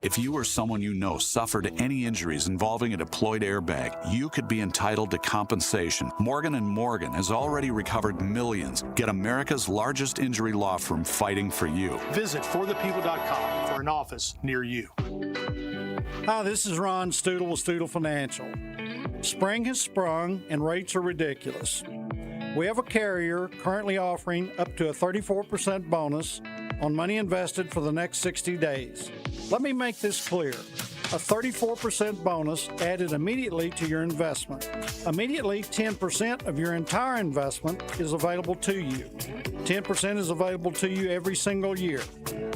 If you or someone you know suffered any injuries involving a deployed airbag, you could be entitled to compensation. Morgan & Morgan has already recovered millions. Get America's largest injury law firm fighting for you. Visit forthepeople.com for an office near you. Hi, this is Ron Stoodle with Stoodle Financial. Spring has sprung and rates are ridiculous. We have a carrier currently offering up to a 34% bonus on money invested for the next 60 days. Let me make this clear. A 34% bonus added immediately to your investment. Immediately, 10% of your entire investment is available to you. 10% is available to you every single year.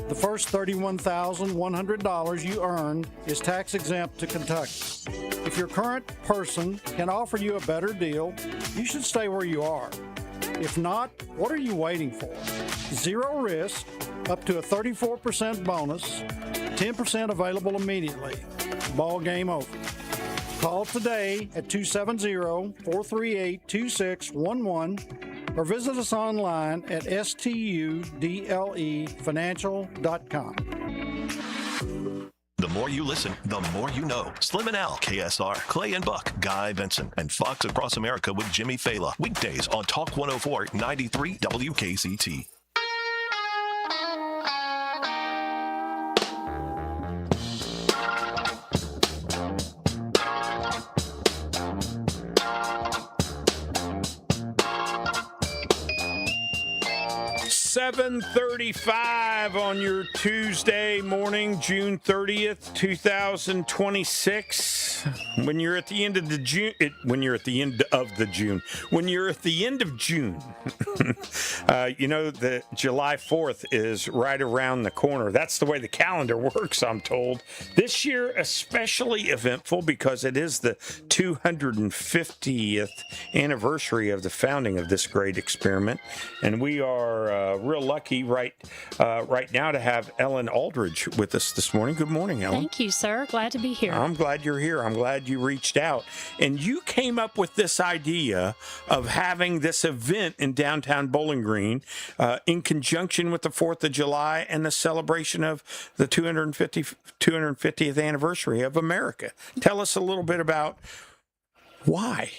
The first $31,100 you earn is tax exempt to Kentucky. If your current person can offer you a better deal, you should stay where you are. If not, what are you waiting for? Zero risk, up to a 34% bonus, 10% available immediately. Ball game over. Call today at 270-438-2611 or visit us online at studlefinancial.com. The more you listen, the more you know. Slim and Al, KSR, Clay and Buck, Guy Benson, and Fox Across America with Jimmy Fela. Weekdays on Talk 104.93 WKCT. $7:35 on your Tuesday morning, June 30th, 2026. When you're at the end of June, you know that July 4th is right around the corner. That's the way the calendar works, I'm told. This year, especially eventful because it is the 250th anniversary of the founding of this great experiment, and we are real real lucky right now to have Ellen Aldridge with us this morning. Good morning, Ellen. Thank you, sir. Glad to be here. I'm glad you're here. I'm glad you reached out. And you came up with this idea of having this event in downtown Bowling Green in conjunction with the 4th of July and the celebration of the 250th anniversary of America. Tell us a little bit about why.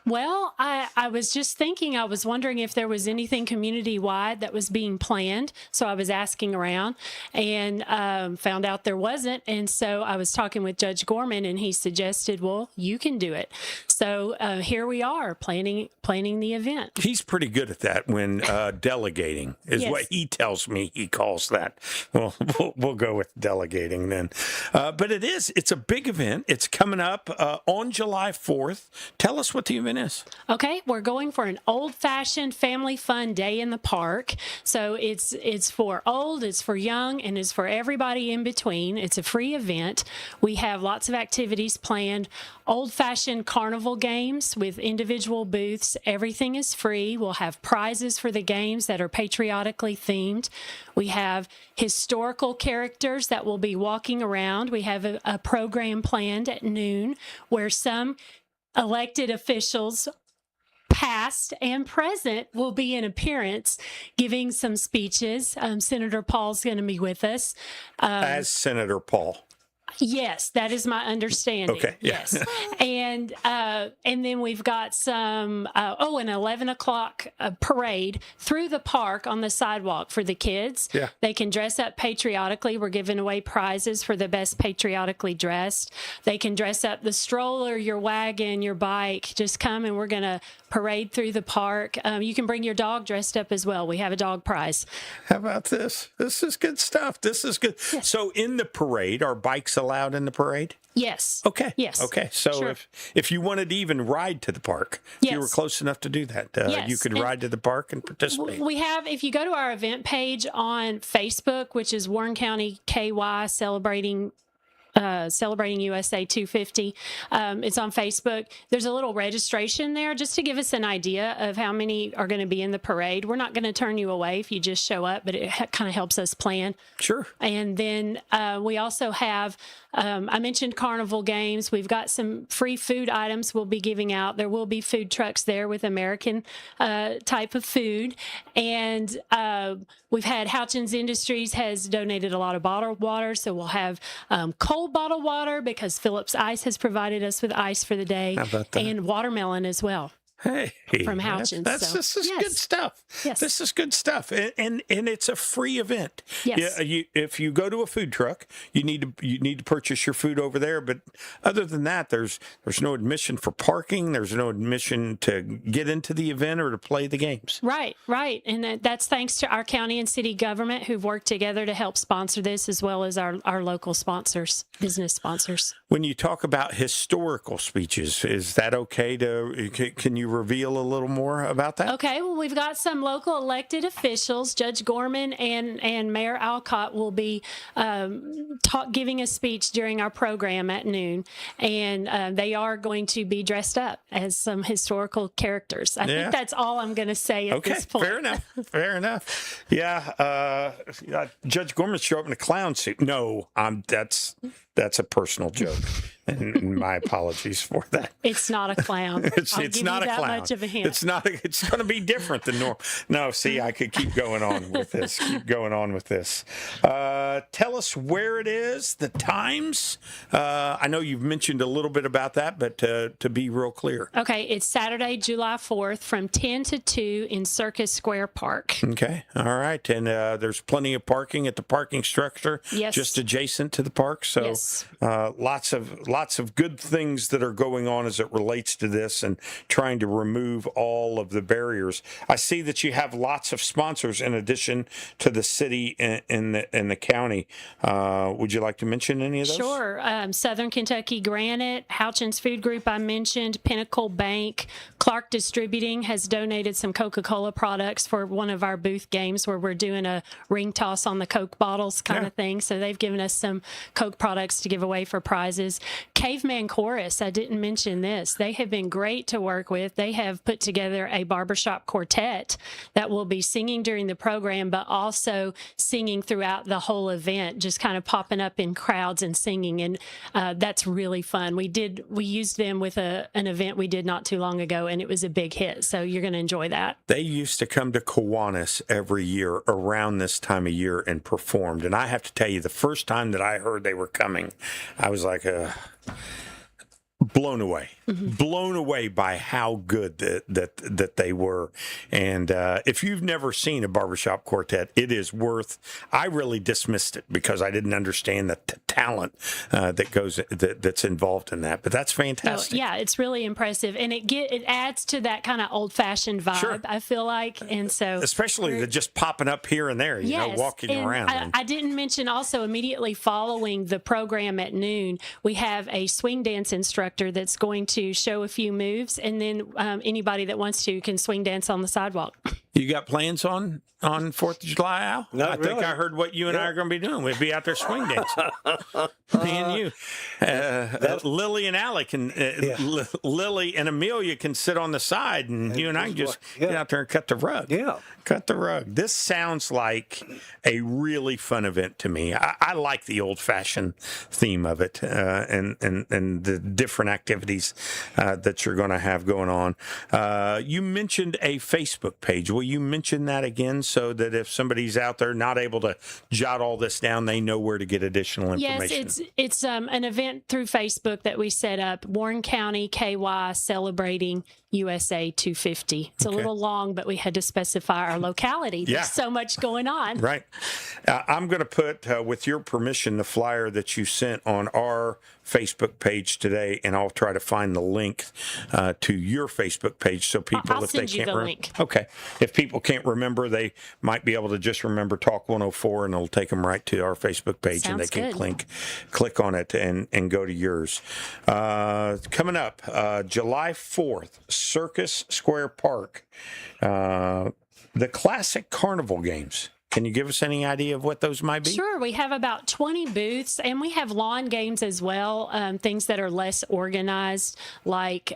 Well, I was just thinking, I was wondering if there was anything community-wide that was being planned. So I was asking around and found out there wasn't. And so I was talking with Judge Gorman, and he suggested, well, you can do it. So here we are planning the event. He's pretty good at that when delegating is Yes. what he tells me he calls that. Well, we'll go with delegating then. But it's a big event. It's coming up on July 4th. Tell us what the event is. Okay, we're going for an old-fashioned family fun day in the park. So it's for old, it's for young, and it's for everybody in between. It's a free event. We have lots of activities planned. Old-fashioned carnival games with individual booths. Everything is free. We'll have prizes for the games that are patriotically themed. We have historical characters that will be walking around. We have a program planned at noon where some elected officials, past and present, will be in appearance giving some speeches. Senator Paul's going to be with us. As Senator Paul. Yes, that is my understanding. Okay. Yeah. Yes. And then we've got some, an 11 o'clock parade through the park on the sidewalk for the kids. Yeah. They can dress up patriotically. We're giving away prizes for the best patriotically dressed. They can dress up the stroller, your wagon, your bike. Just come and we're going to parade through the park. You can bring your dog dressed up as well. We have a dog prize. How about this? This is good stuff. This is good. Yeah. So in the parade, are bikes allowed in the parade? Yes. Okay. Yes. Okay. So Sure. if you wanted to even ride to the park, if you were close enough to do that, Yes. you could ride to the park and participate. We have, if you go to our event page on Facebook, which is Warren County KY celebrating USA 250. It's on Facebook. There's a little registration there just to give us an idea of how many are going to be in the parade. We're not going to turn you away if you just show up, but it kind of helps us plan. Sure. And then we also have, I mentioned carnival games. We've got some free food items we'll be giving out. There will be food trucks there with American type of food. And we've had Houchins Industries has donated a lot of bottled water, so we'll have cold bottled water because Phillips Ice has provided us with ice for the day. How about that? And watermelon as well. Hey, from Houchins. This is good stuff. Yes. This is good stuff, and it's a free event. Yes. If you go to a food truck, you need to purchase your food over there. But other than that, there's no admission for parking. There's no admission to get into the event or to play the games. Right, and that's thanks to our county and city government who've worked together to help sponsor this, as well as our local sponsors, business sponsors. When you talk about historical speeches, is that okay can you reveal a little more about that? Okay, well, we've got some local elected officials. Judge Gorman and Mayor Alcott will be giving a speech during our program at noon, and they are going to be dressed up as some historical characters. I think that's all I'm going to say at this point. Fair enough. Yeah, Judge Gorman show up in a clown suit. No, that's a personal joke. And my apologies for that. It's not a clown. It's not a that clown. Much of a hint. It's not. It's going to be different than normal. No, see, I could keep going on with this. Tell us where it is, the times. I know you've mentioned a little bit about that, but to be real clear. Okay, it's Saturday, July 4th from 10 to 2 in Circus Square Park. Okay, all right. And there's plenty of parking at the parking structure just adjacent to the park. So lots of good things that are going on as it relates to this and trying to remove all of the barriers. I see that you have lots of sponsors in addition to the city and the county. Would you like to mention any of those? Sure. Southern Kentucky Granite, Houchins Food Group I mentioned, Pinnacle Bank, Clark Distributing has donated some Coca-Cola products for one of our booth games where we're doing a ring toss on the Coke bottles kind of thing. So they've given us some Coke products to give away for prizes. Caveman Chorus, I didn't mention this. They have been great to work with. They have put together a barbershop quartet that will be singing during the program, but also singing throughout the whole event, just kind of popping up in crowds and singing. And that's really fun. We used them with an event we did not too long ago, and it was a big hit. So you're going to enjoy that. They used to come to Kiwanis every year around this time of year and performed. And I have to tell you, the first time that I heard they were coming, I was like, blown away by how good that they were. And if you've never seen a barbershop quartet, it is worth. I really dismissed it because I didn't understand the talent that's involved in that. But that's fantastic. So, yeah, it's really impressive, and it adds to that kind of old fashioned vibe. Sure. I feel like, and so especially the just popping up here and there, walking around. I didn't mention also immediately following the program at noon, we have a swing dance instructor that's going to show a few moves, and then anybody that wants to can swing dance on the sidewalk. You got plans on 4th of July, Al? Not I think really. I heard what you and I are going to be doing. We'll be out there swing dancing. Me and you. Lily and Allie Lily and Amelia can sit on the side, and you and I can just get out there and cut the rug. Yeah. Cut the rug. This sounds like a really fun event to me. I like the old-fashioned theme of it and the different activities that you're going to have going on. You mentioned a Facebook page. Will you mention that again so that if somebody's out there not able to jot all this down, they know where to get additional information? Yes, it's an event through Facebook that we set up, Warren County KY Celebrating USA 250. It's a little long, but we had to specify our locality. There's so much going on. Right. I'm going to put, with your permission, the flyer that you sent on our Facebook page today, and I'll try to find the link to your Facebook page so people, I'll if they send you can't the link. Okay. If people can't remember, they might be able to just remember Talk 104, and it'll take them right to our Facebook page, and they can click on it and go to yours. Coming up, July 4th, Circus Square Park, the classic carnival games. Can you give us any idea of what those might be? Sure. We have about 20 booths, and we have lawn games as well, things that are less organized, like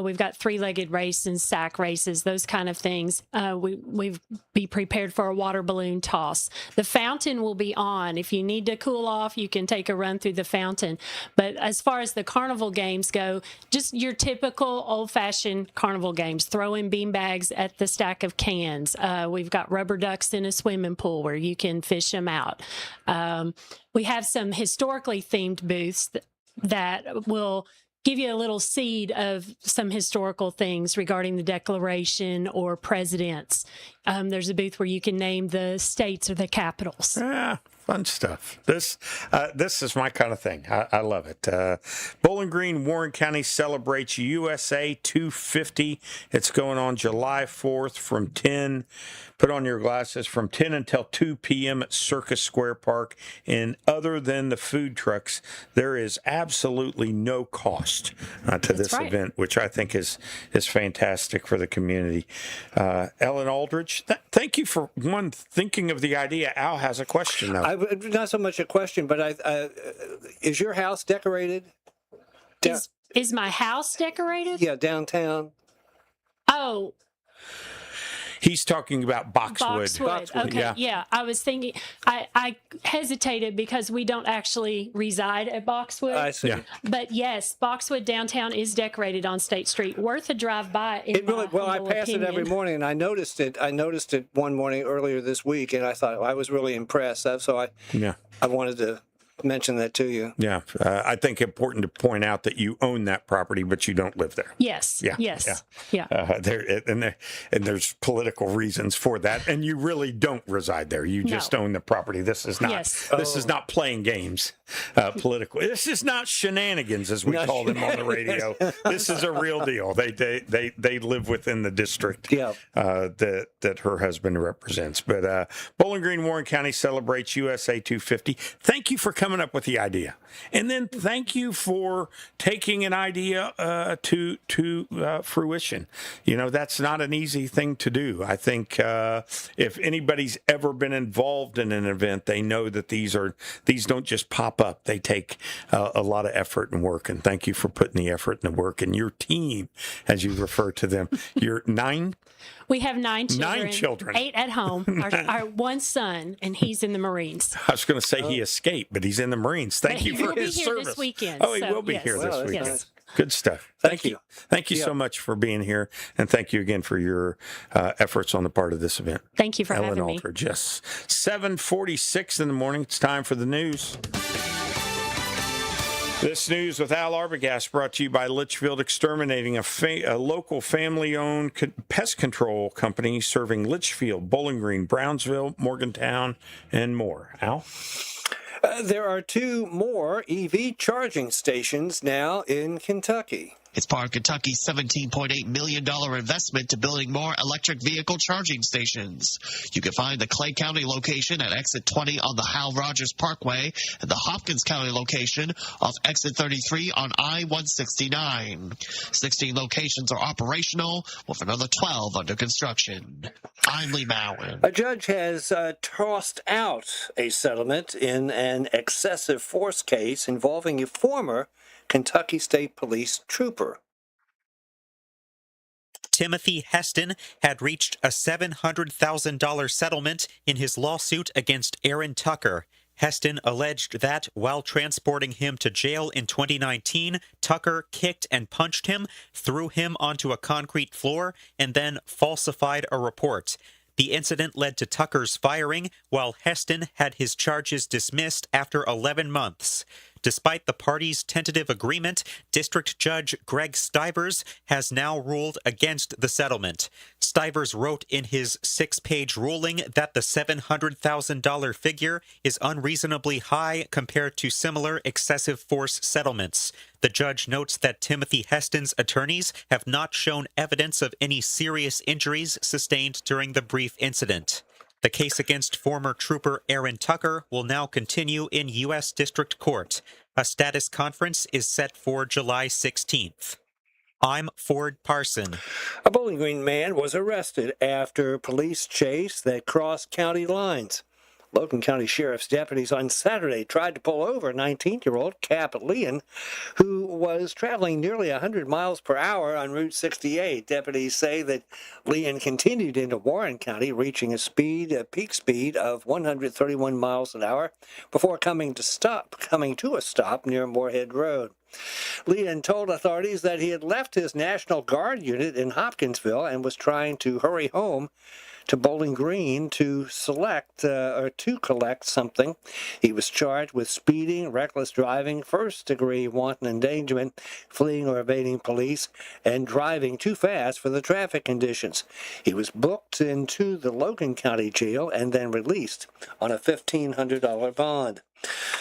we've got three-legged race and sack races, those kind of things. We've be prepared for a water balloon toss. The fountain will be on. If you need to cool off, you can take a run through the fountain. But as far as the carnival games go, just your typical old-fashioned carnival games, throwing beanbags at the stack of cans. We've got rubber ducks in a swimming pool where you can fish them out. We have some historically themed booths that will give you a little seed of some historical things regarding the Declaration or presidents. There's a booth where you can name the states or the capitals. Yeah, fun stuff. This is my kind of thing. I love it. Bowling Green, Warren County celebrates USA 250. It's going on July 4th from 10. Put on your glasses, from 10 until 2 p.m. at Circus Square Park. And other than the food trucks, there is absolutely no cost to this event, which I think is fantastic for the community. Ellen Aldridge, thank you for thinking of the idea. Al has a question, though. Not so much a question, but is your house decorated? Is my house decorated? Yeah, downtown. Oh. He's talking about Boxwood. Okay, yeah. I was thinking, I hesitated because we don't actually reside at Boxwood. I see. Yeah. But yes, Boxwood downtown is decorated on State Street. Worth a drive by. I pass it every morning, and I noticed it. I noticed it one morning earlier this week, and I thought I was really impressed. So I wanted to mention that to you. Yeah, I think important to point out that you own that property, but you don't live there. Yes. Yeah. Yes. Yeah. And there's political reasons for that, and you really don't reside there. You just own the property. This is not. Yes. This is not playing games, political. This is not shenanigans, as we call them on the radio. This is a real deal. They live within the district that her husband represents. But Bowling Green, Warren County celebrates USA 250. Thank you for coming coming up with the idea. And then thank you for taking an idea to fruition. You know, that's not an easy thing to do. I think if anybody's ever been involved in an event, they know that these don't just pop up. They take a lot of effort and work. And thank you for putting the effort and the work. And your team, as you refer to them, you're 9? We have 9 children. 9 children. 8 at home. Our one son, and he's in the Marines. I was going to say he escaped, but he's in the Marines. Thank you for his service. He will be here this weekend. Oh, he will be here this weekend. Yes. Good stuff. Thank you. Thank you so much for being here, and thank you again for your efforts on the part of this event. Thank you for Ellen having me. Aldridge. Yes. 7:46 in the morning. It's time for the news. This news with Al Arbogast brought to you by Litchfield Exterminating, a local family-owned pest control company serving Litchfield, Bowling Green, Brownsville, Morgantown, and more. Al? There are 2 more EV charging stations now in Kentucky. It's part of Kentucky's $17.8 million investment to building more electric vehicle charging stations. You can find the Clay County location at exit 20 on the Hal Rogers Parkway and the Hopkins County location off exit 33 on I-169. 16 locations are operational, with another 12 under construction. I'm Lee Mowen. A judge has tossed out a settlement in an excessive force case involving a former Kentucky State Police trooper. Timothy Heston had reached a $700,000 settlement in his lawsuit against Aaron Tucker. Heston alleged that while transporting him to jail in 2019, Tucker kicked and punched him, threw him onto a concrete floor, and then falsified a report. The incident led to Tucker's firing, while Heston had his charges dismissed after 11 months. Despite the parties' tentative agreement, District Judge Greg Stivers has now ruled against the settlement. Stivers wrote in his 6-page ruling that the $700,000 figure is unreasonably high compared to similar excessive force settlements. The judge notes that Timothy Heston's attorneys have not shown evidence of any serious injuries sustained during the brief incident. The case against former trooper Aaron Tucker will now continue in U.S. District Court. A status conference is set for July 16th. I'm Ford Parson. A Bowling Green man was arrested after police chase that crossed county lines. Logan County Sheriff's deputies on Saturday tried to pull over 19-year-old Cap Leon, who was traveling nearly 100 miles per hour on Route 68. Deputies say that Leon continued into Warren County, reaching a peak speed of 131 miles an hour before coming to a stop near Moorhead Road. Leon told authorities that he had left his National Guard unit in Hopkinsville and was trying to hurry home to Bowling Green to collect something. He was charged with speeding, reckless driving, first-degree wanton endangerment, fleeing or evading police, and driving too fast for the traffic conditions. He was booked into the Logan County Jail and then released on a $1,500 bond.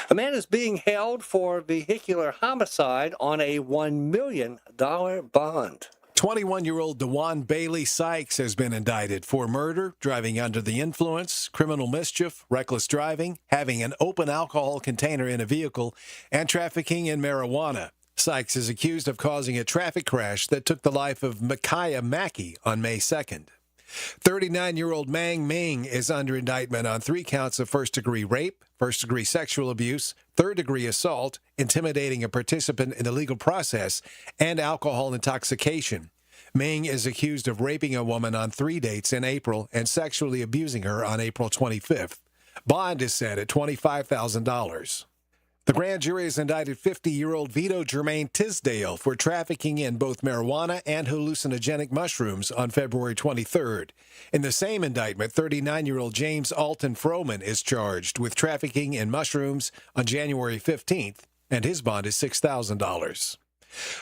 A man is being held for vehicular homicide on a $1 million bond. 21-year-old DeJuan Bailey Sykes has been indicted for murder, driving under the influence, criminal mischief, reckless driving, having an open alcohol container in a vehicle, and trafficking in marijuana. Sykes is accused of causing a traffic crash that took the life of Micaiah Mackey on May 2nd. 39-year-old Mang Ming is under indictment on 3 counts of first-degree rape, first-degree sexual abuse, third-degree assault, intimidating a participant in the legal process, and alcohol intoxication. Ming is accused of raping a woman on 3 dates in April and sexually abusing her on April 25th. Bond is set at $25,000. The grand jury has indicted 50-year-old Vito Germain Tisdale for trafficking in both marijuana and hallucinogenic mushrooms on February 23rd. In the same indictment, 39-year-old James Alton Froman is charged with trafficking in mushrooms on January 15th, and his bond is $6,000.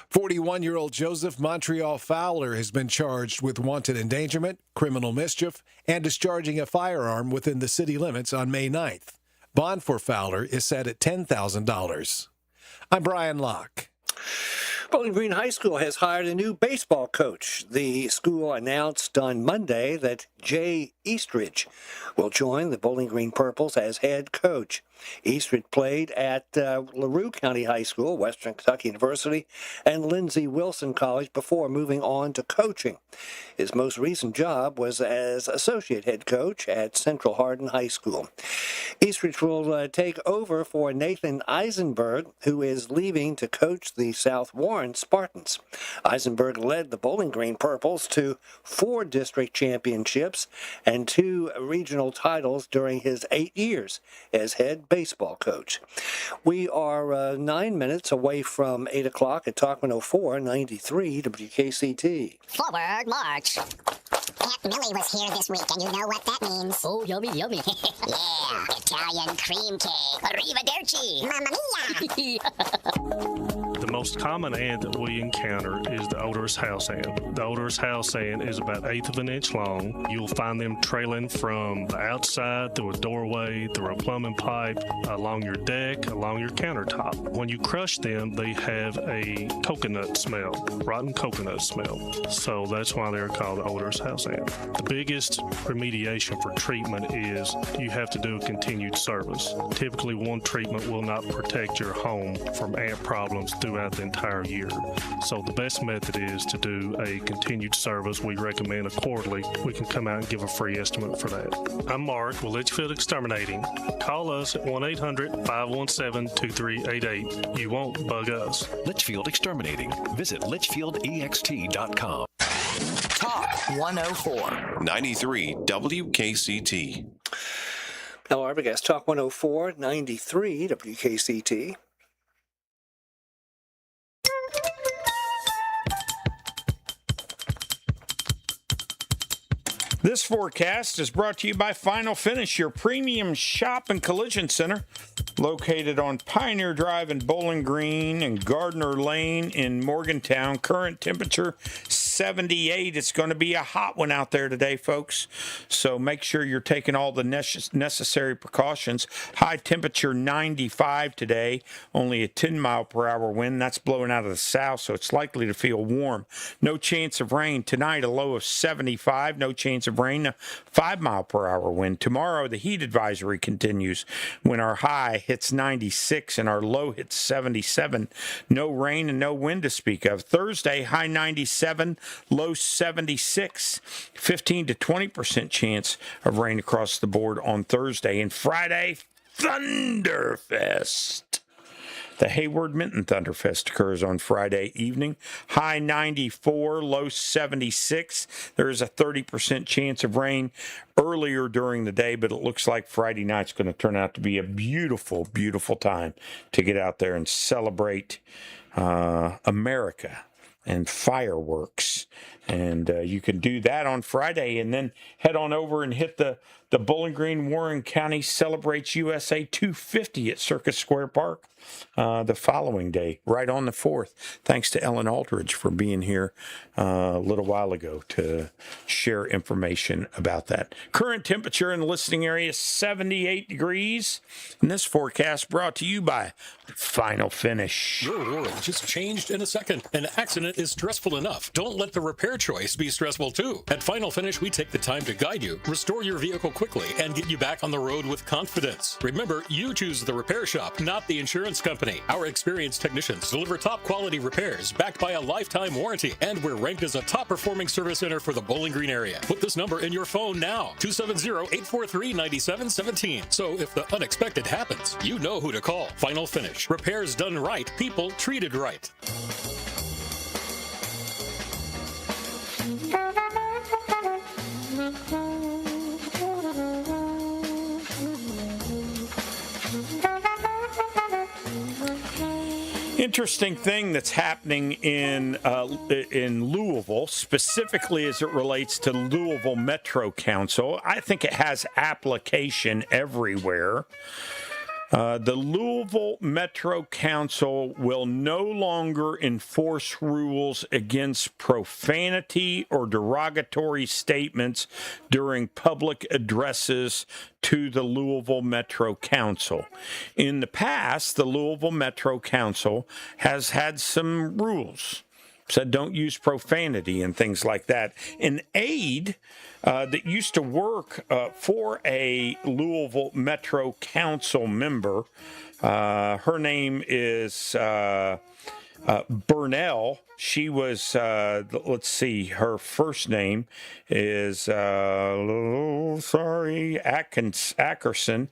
41-year-old Joseph Montreal Fowler has been charged with wanton endangerment, criminal mischief, and discharging a firearm within the city limits on May 9th. Bond for Fowler is set at $10,000. I'm Brian Locke. Bowling Green High School has hired a new baseball coach. The school announced on Monday that Jay Eastridge will join the Bowling Green Purples as head coach. Eastridge played at LaRue County High School, Western Kentucky University, and Lindsey Wilson College before moving on to coaching. His most recent job was as associate head coach at Central Hardin High School. Eastridge will take over for Nathan Eisenberg, who is leaving to coach the South Warren Spartans. Eisenberg led the Bowling Green Purples to 4 district championships and 2 regional titles during his 8 years as head baseball coach. We are 9 minutes away from 8 o'clock at Talk 104.93 WKCT. Forward march. Aunt Millie was here this week, and you know what that means. Oh, yummy, yummy. Yeah, Italian cream cake. Arrivederci. Mamma mia. The most common ant that we encounter is the odorous house ant. The odorous house ant is about 1/8 of an inch long. You'll find them trailing from the outside, through a doorway, through a plumbing pipe, along your deck, along your countertop. When you crush them, they have a coconut smell, rotten coconut smell. So that's why they're called the odorous house ant. The biggest remediation for treatment is you have to do a continued service. Typically, one treatment will not protect your home from ant problems throughout the entire year. So the best method is to do a continued service. We recommend a quarterly. We can come out and give a free estimate for that. I'm Mark with Litchfield Exterminating. Call us at 1-800-517-2388. You won't bug us. Litchfield Exterminating. Visit litchfieldext.com. Talk 104. 93 WKCT. Now, Arbogast, Talk 104.93 WKCT. This forecast is brought to you by Final Finish, your premium shop and collision center, located on Pioneer Drive in Bowling Green and Gardner Lane in Morgantown. Current temperature 78. It's going to be a hot one out there today, folks. So make sure you're taking all the necessary precautions. High temperature 95 today, only a 10-mile-per-hour wind. That's blowing out of the south, so it's likely to feel warm. No chance of rain tonight, a low of 75. No chance of rain, a 5-mile-per-hour wind. Tomorrow, the heat advisory continues when our high hits 96 and our low hits 77. No rain and no wind to speak of. Thursday, high 97, low 76. 15 to 20% chance of rain across the board on Thursday. And Friday, Thunderfest. The Hayward-Minton Thunderfest occurs on Friday evening. High 94, low 76. There is a 30% chance of rain earlier during the day, but it looks like Friday night's going to turn out to be a beautiful, beautiful time to get out there and celebrate America and fireworks. And you can do that on Friday and then head on over and hit the Bowling Green Warren County Celebrates USA 250 at Circus Square Park the following day, right on the 4th. Thanks to Ellen Aldridge for being here a little while ago to share information about that. Current temperature in the listening area is 78 degrees. And this forecast brought to you by Final Finish. Your world just changed in a second. An accident is stressful enough. Don't let the repair choice be stressful too. At Final Finish, we take the time to guide you, restore your vehicle quickly, and get you back on the road with confidence. Remember, you choose the repair shop, not the insurance company. Our experienced technicians deliver top quality repairs backed by a lifetime warranty, and we're ranked as a top performing service center for the Bowling Green area. Put this number in your phone now, 270-843-9717. So if the unexpected happens, you know who to call. Final Finish. Repairs done right, people treated right. Interesting thing that's happening in Louisville, specifically as it relates to Louisville Metro Council. I think it has application everywhere. The Louisville Metro Council will no longer enforce rules against profanity or derogatory statements during public addresses to the Louisville Metro Council. In the past, the Louisville Metro Council has had some rules. Said don't use profanity and things like that. An aide that used to work for a Louisville Metro Council member, her name is Burnell. She was, let's see, her first name is, Ackerson.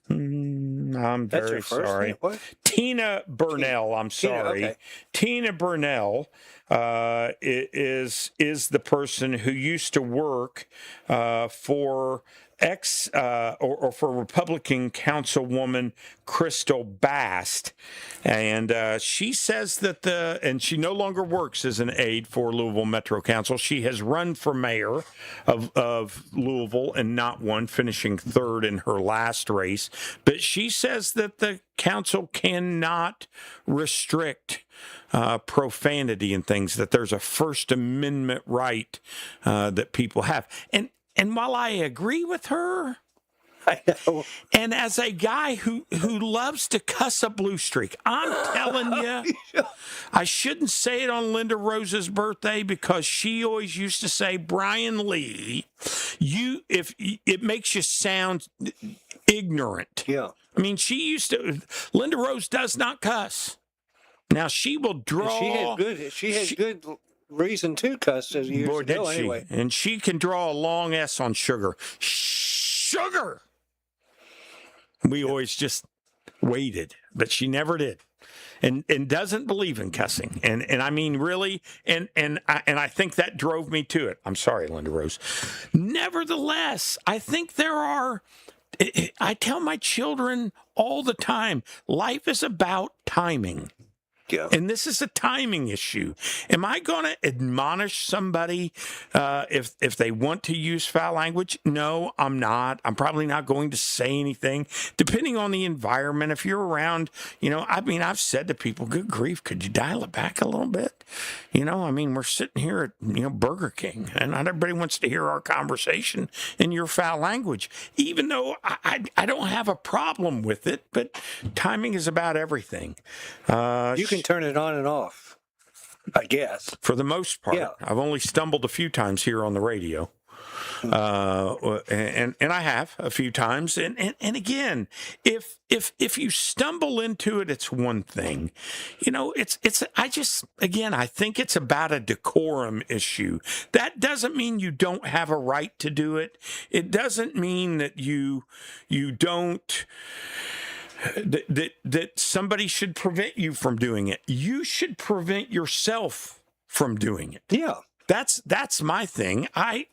I'm very sorry. Tina Burnell. I'm sorry. Okay. Tina Burnell is the person who used to work for for Republican Councilwoman Crystal Bast, and she says that and she no longer works as an aide for Louisville Metro Council. She has run for mayor of Louisville and not won, finishing third in her last race. But she says that the council cannot restrict profanity and things, that there's a First Amendment right that people have. And while I agree with her, I know. And as a guy who loves to cuss a blue streak, I'm telling you, I shouldn't say it on Linda Rose's birthday because she always used to say, Brian Lee, if it makes you sound ignorant. Yeah. I mean, Linda Rose does not cuss. Now she will draw. She had good reason to cuss as years ago anyway. And she can draw a long S on sugar. Sugar! We always just waited, but she never did. And doesn't believe in cussing. And I mean, really, and I think that drove me to it. I'm sorry, Linda Rose. Nevertheless, I think I tell my children all the time, life is about timing. Yeah. And this is a timing issue. Am I going to admonish somebody if they want to use foul language? No, I'm not. I'm probably not going to say anything. Depending on the environment, if you're around, I've said to people, good grief, could you dial it back a little bit? We're sitting here at, Burger King, and not everybody wants to hear our conversation in your foul language, even though I don't have a problem with it, but timing is about everything. You can turn it on and off, I guess. For the most part. Yeah. I've only stumbled a few times here on the radio. And I have a few times. And again, if you stumble into it, it's one thing. I think it's about a decorum issue. That doesn't mean you don't have a right to do it. It doesn't mean that you don't. That somebody should prevent you from doing it. You should prevent yourself from doing it. Yeah. That's my thing. I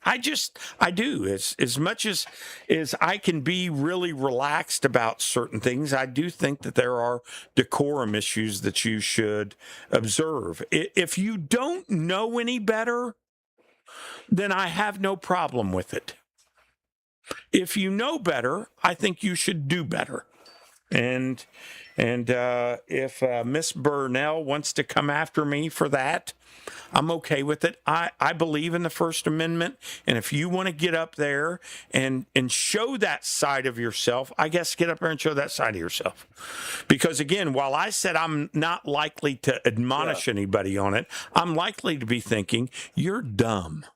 do. As much as I can be really relaxed about certain things, I do think that there are decorum issues that you should observe. If you don't know any better, then I have no problem with it. If you know better, I think you should do better. And if Miss Burnell wants to come after me for that, I'm okay with it. I believe in the First Amendment, and if you want to get up there and show that side of yourself, I guess get up there and show that side of yourself. Because again, while I said I'm not likely to admonish anybody on it, I'm likely to be thinking, you're dumb.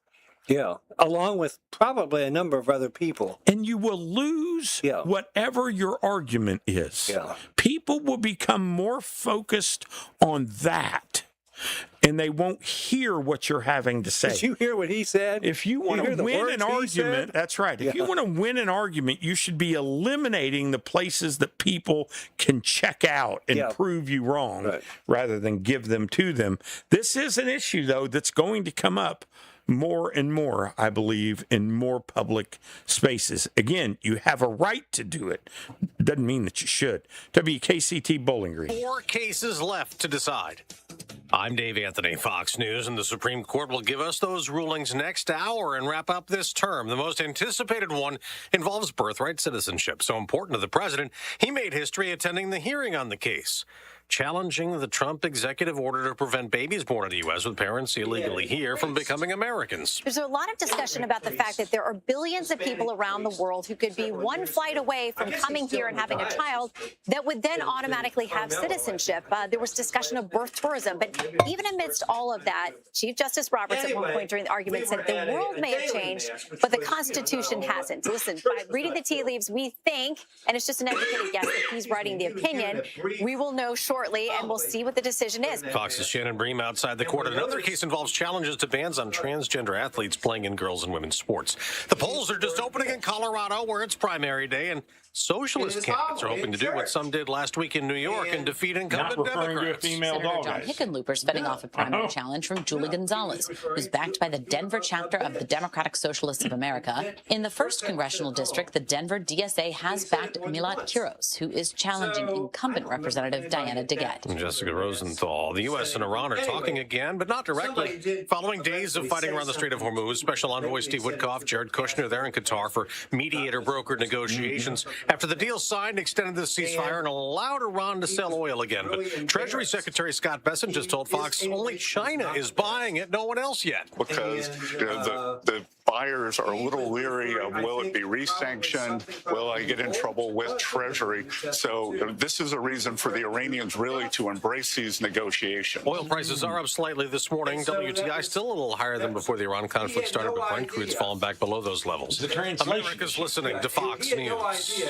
Yeah, along with probably a number of other people. And you will lose whatever your argument is. Yeah. People will become more focused on that, and they won't hear what you're having to say. Did you hear what he said? If you want to win an argument, that's right. If you want to win an argument, you should be eliminating the places that people can check out and prove you wrong rather than give them to them. This is an issue, though, that's going to come up more and more, I believe, in more public spaces. Again, you have a right to do it. Doesn't mean that you should. WKCT Bowling Green. 4 cases left to decide. I'm Dave Anthony, Fox News, and the Supreme Court will give us those rulings next hour and wrap up this term. The most anticipated one involves birthright citizenship. So important to the president, he made history attending the hearing on the case, challenging the Trump executive order to prevent babies born in the U.S. with parents illegally here from becoming Americans. There's a lot of discussion about the fact that there are billions of people around the world who could be one flight away from coming here and having a child that would then automatically have citizenship. There was discussion of birth tourism, but even amidst all of that, Chief Justice Roberts at one point during the argument said the world may have changed, but the Constitution hasn't. Listen, by reading the tea leaves, we think, and it's just an educated guess that he's writing the opinion, we will know shortly, and we'll see what the decision is. Fox's Shannon Bream outside the court. Another case involves challenges to bans on transgender athletes playing in girls' and women's sports. The polls are just opening in Colorado, where it's primary day, and socialist candidates are hoping to do what some did last week in New York and defeat incumbent Democrats. Senator John Hickenlooper's fending off a primary challenge from Julie Gonzalez, who's backed by the Denver chapter of the Democratic Socialists of America. In the 1st Congressional District, the Denver DSA has backed Milat Kiros, who is challenging incumbent Representative Diana DeGette. Jessica Rosenthal. The U.S. and Iran are talking again, but not directly. Following days of fighting around the Strait of Hormuz, Special Envoy Steve Witkoff, Jared Kushner there in Qatar for mediator-brokered negotiations. After the deal signed, extended the ceasefire and allowed Iran to sell oil again. But Treasury Secretary Scott Bessent just told Fox only China is buying it, no one else yet. Because the buyers are a little leery of, will it be re-sanctioned? Will I get in trouble with Treasury? So this is a reason for the Iranians really to embrace these negotiations. Oil prices are up slightly this morning. WTI still a little higher than before the Iran conflict started, but Brent crude's fallen back below those levels. America's listening to Fox News.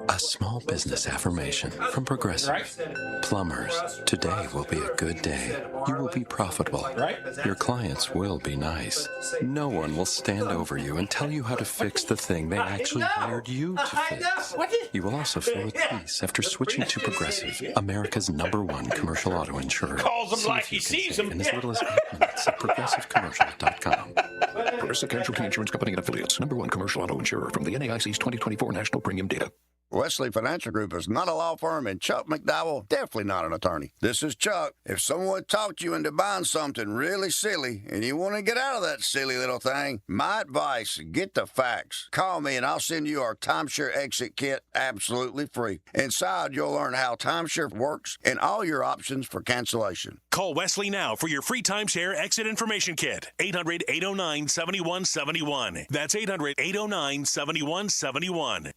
A small business affirmation from Progressive. Plumbers, today will be a good day. You will be profitable. Your clients will be nice. No one will stand over you and tell you how to fix the thing they actually hired you to fix. You will also feel at peace after switching to Progressive, America's #1 commercial auto insurer. Calls him like he sees him. In as little as 8 minutes at progressivecommercial.com. Progressive Casualty Insurance Company and affiliates, #1 commercial auto insurer from the NAIC's 2024 National Premium Data. Wesley Financial Group is not a law firm, and Chuck McDowell definitely not an attorney. This is Chuck. If someone talked you into buying something really silly and you want to get out of that silly little thing, my advice, get the facts. Call me and I'll send you our timeshare exit kit absolutely free. Inside, you'll learn how timeshare works and all your options for cancellation. Call Wesley now for your free timeshare exit information kit. 800-809-7171. That's 800-809-7171.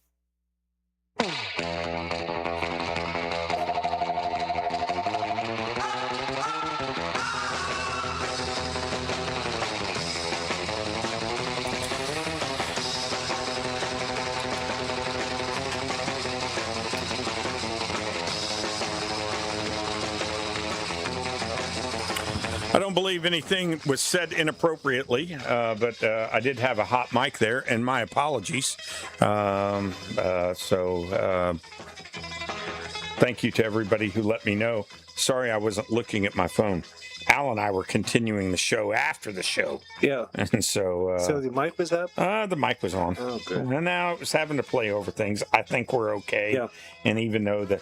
I don't believe anything was said inappropriately, but I did have a hot mic there, and my apologies. Thank you to everybody who let me know. Sorry I wasn't looking at my phone. Al and I were continuing the show after the show. Yeah. And so... so the mic was up? The mic was on. Oh, good. And now it was having to play over things. I think we're okay. Yeah. And even though the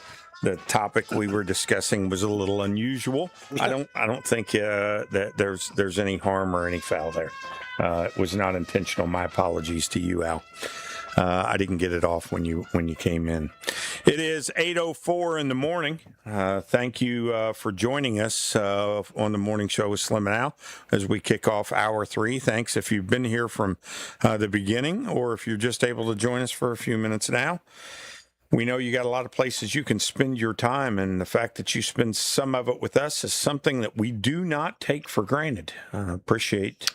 topic we were discussing was a little unusual, I don't think that there's any harm or any foul there. It was not intentional. My apologies to you, Al. I didn't get it off when you came in. It is 8:04 in the morning. Thank you for joining us on the morning show with Slim and Al as we kick off hour 3. Thanks if you've been here from the beginning, or if you're just able to join us for a few minutes now. We know you got a lot of places you can spend your time, and the fact that you spend some of it with us is something that we do not take for granted. Appreciate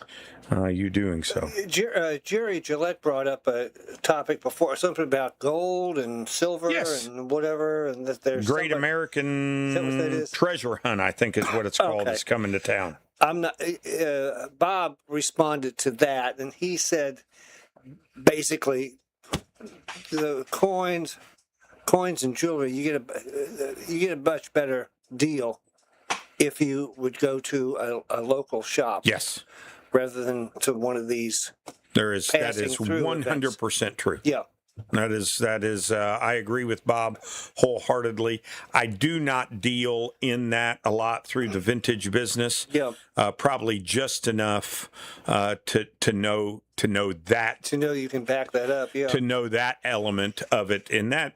you doing so. Jerry Gillette brought up a topic before, something about gold and silver and whatever, and that there's Great American Treasure Hunt, I think is what it's called. It's coming to town. I'm not. Bob responded to that, and he said basically the coins and jewelry, you get a much better deal if you would go to a local shop. Yes. Rather than to one of these. That is 100% true. Yeah. That is. I agree with Bob wholeheartedly. I do not deal in that a lot through the vintage business. Yeah. Probably just enough to know that. To know you can back that up. Yeah. To know that element of it, and that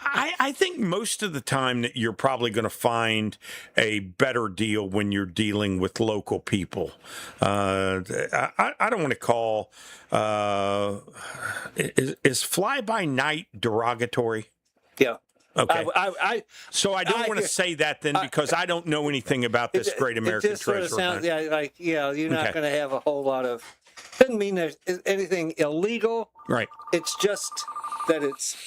I think most of the time that you're probably going to find a better deal when you're dealing with local people. I don't want to call. Is fly by night derogatory? Yeah. Okay. So I don't want to say that then because I don't know anything about this great American treasure. Sounds, you're not going to have a whole lot of. Doesn't mean there's anything illegal. Right. It's just that it's.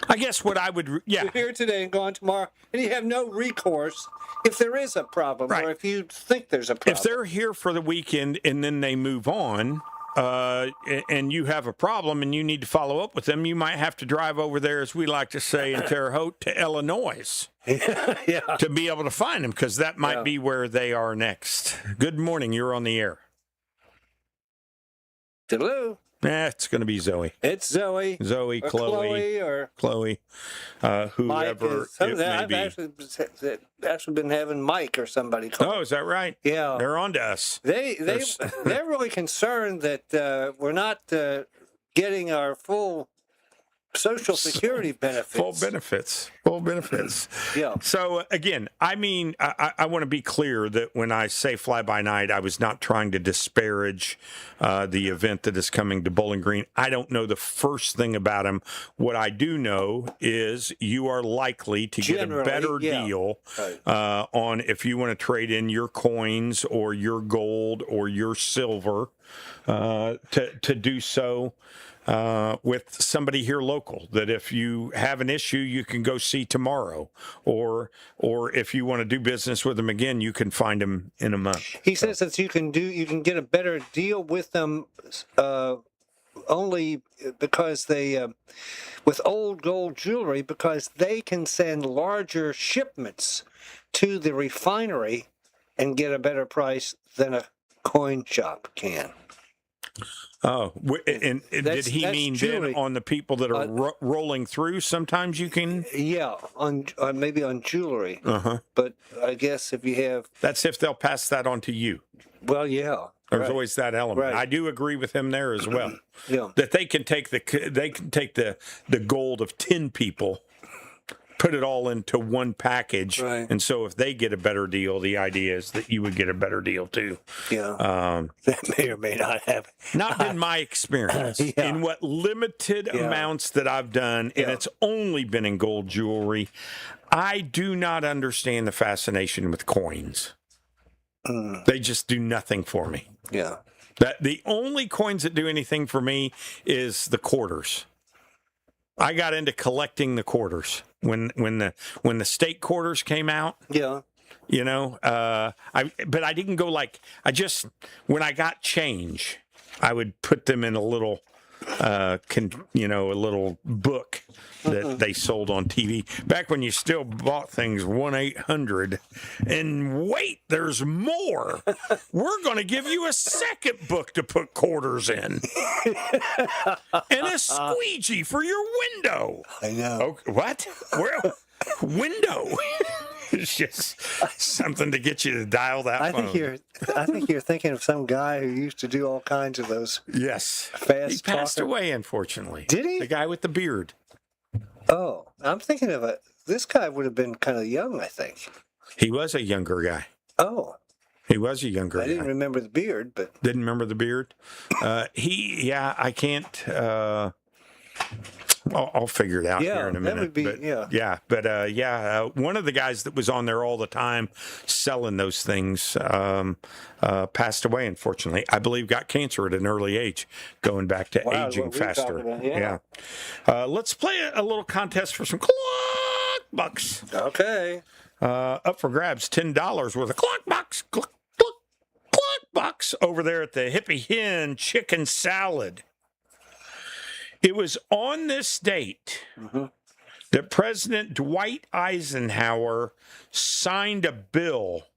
I guess what I would. Yeah. You're here today and gone tomorrow, and you have no recourse if there is a problem, or if you think there's a problem. If they're here for the weekend and then they move on. And you have a problem and you need to follow up with them, you might have to drive over there, as we like to say in Terre Haute, to Illinois to be able to find them, because that might be where they are next. Good morning. You're on the air. Hello. It's going to be Zoe. It's Zoe. Zoe, or Chloe, whoever it may be. I've actually been having Mike or somebody call. Oh, is that right? Yeah. They're on to us. They're really concerned that we're not getting our full Social Security benefits. Full benefits. Yeah. So, again, I mean, I want to be clear that when I say fly by night, I was not trying to disparage the event that is coming to Bowling Green. I don't know the first thing about them. What I do know is you are likely to get a better deal on if you want to trade in your coins or your gold or your silver to do so. With somebody here local, that if you have an issue, you can go see tomorrow, or if you want to do business with them again, you can find them in a month. He says that you can get a better deal with them only because they with old gold jewelry, because they can send larger shipments to the refinery and get a better price than a coin shop can. Oh, and did he mean jewelry. Then on the people that are rolling through? Sometimes you can. Yeah, on maybe on jewelry. But I guess if you have, that's if they'll pass that on to you. Well, yeah. There's always that element. Right. I do agree with him there as well. Yeah. That they can take the gold of 10 people, put it all into one package, and so if they get a better deal, the idea is that you would get a better deal too. Yeah, that may or may not happen. Not in my experience. In what limited amounts that I've done, and it's only been in gold jewelry, I do not understand the fascination with coins. They just do nothing for me. Yeah, that the only coins that do anything for me is the quarters. I got into collecting the quarters when the state quarters came out. Yeah. You know, but I didn't go when I got change, I would put them in a little, a little book that they sold on TV back when you still bought things 1-800 and wait, there's more. We're going to give you a second book to put quarters in and a squeegee for your window. I know. Okay, what? Well, window. It's just something to get you to dial that phone. I think you're thinking of some guy who used to do all kinds of those. Yes. Fast. He passed away, unfortunately. Did he? The guy with the beard. Oh, I'm thinking of this guy would have been kind of young, I think. He was a younger guy. Oh. He was a younger guy. I didn't remember the beard, but. Didn't remember the beard? I can't. I'll figure it out here in a minute. That would be, one of the guys that was on there all the time selling those things passed away, unfortunately. I believe got cancer at an early age, going back to aging faster. Let's play a little contest for some clock bucks. Okay. Up for grabs, $10 worth of clock bucks. Clock bucks over there at the Hippie Hen Chicken Salad. It was on this date that President Dwight Eisenhower signed a bill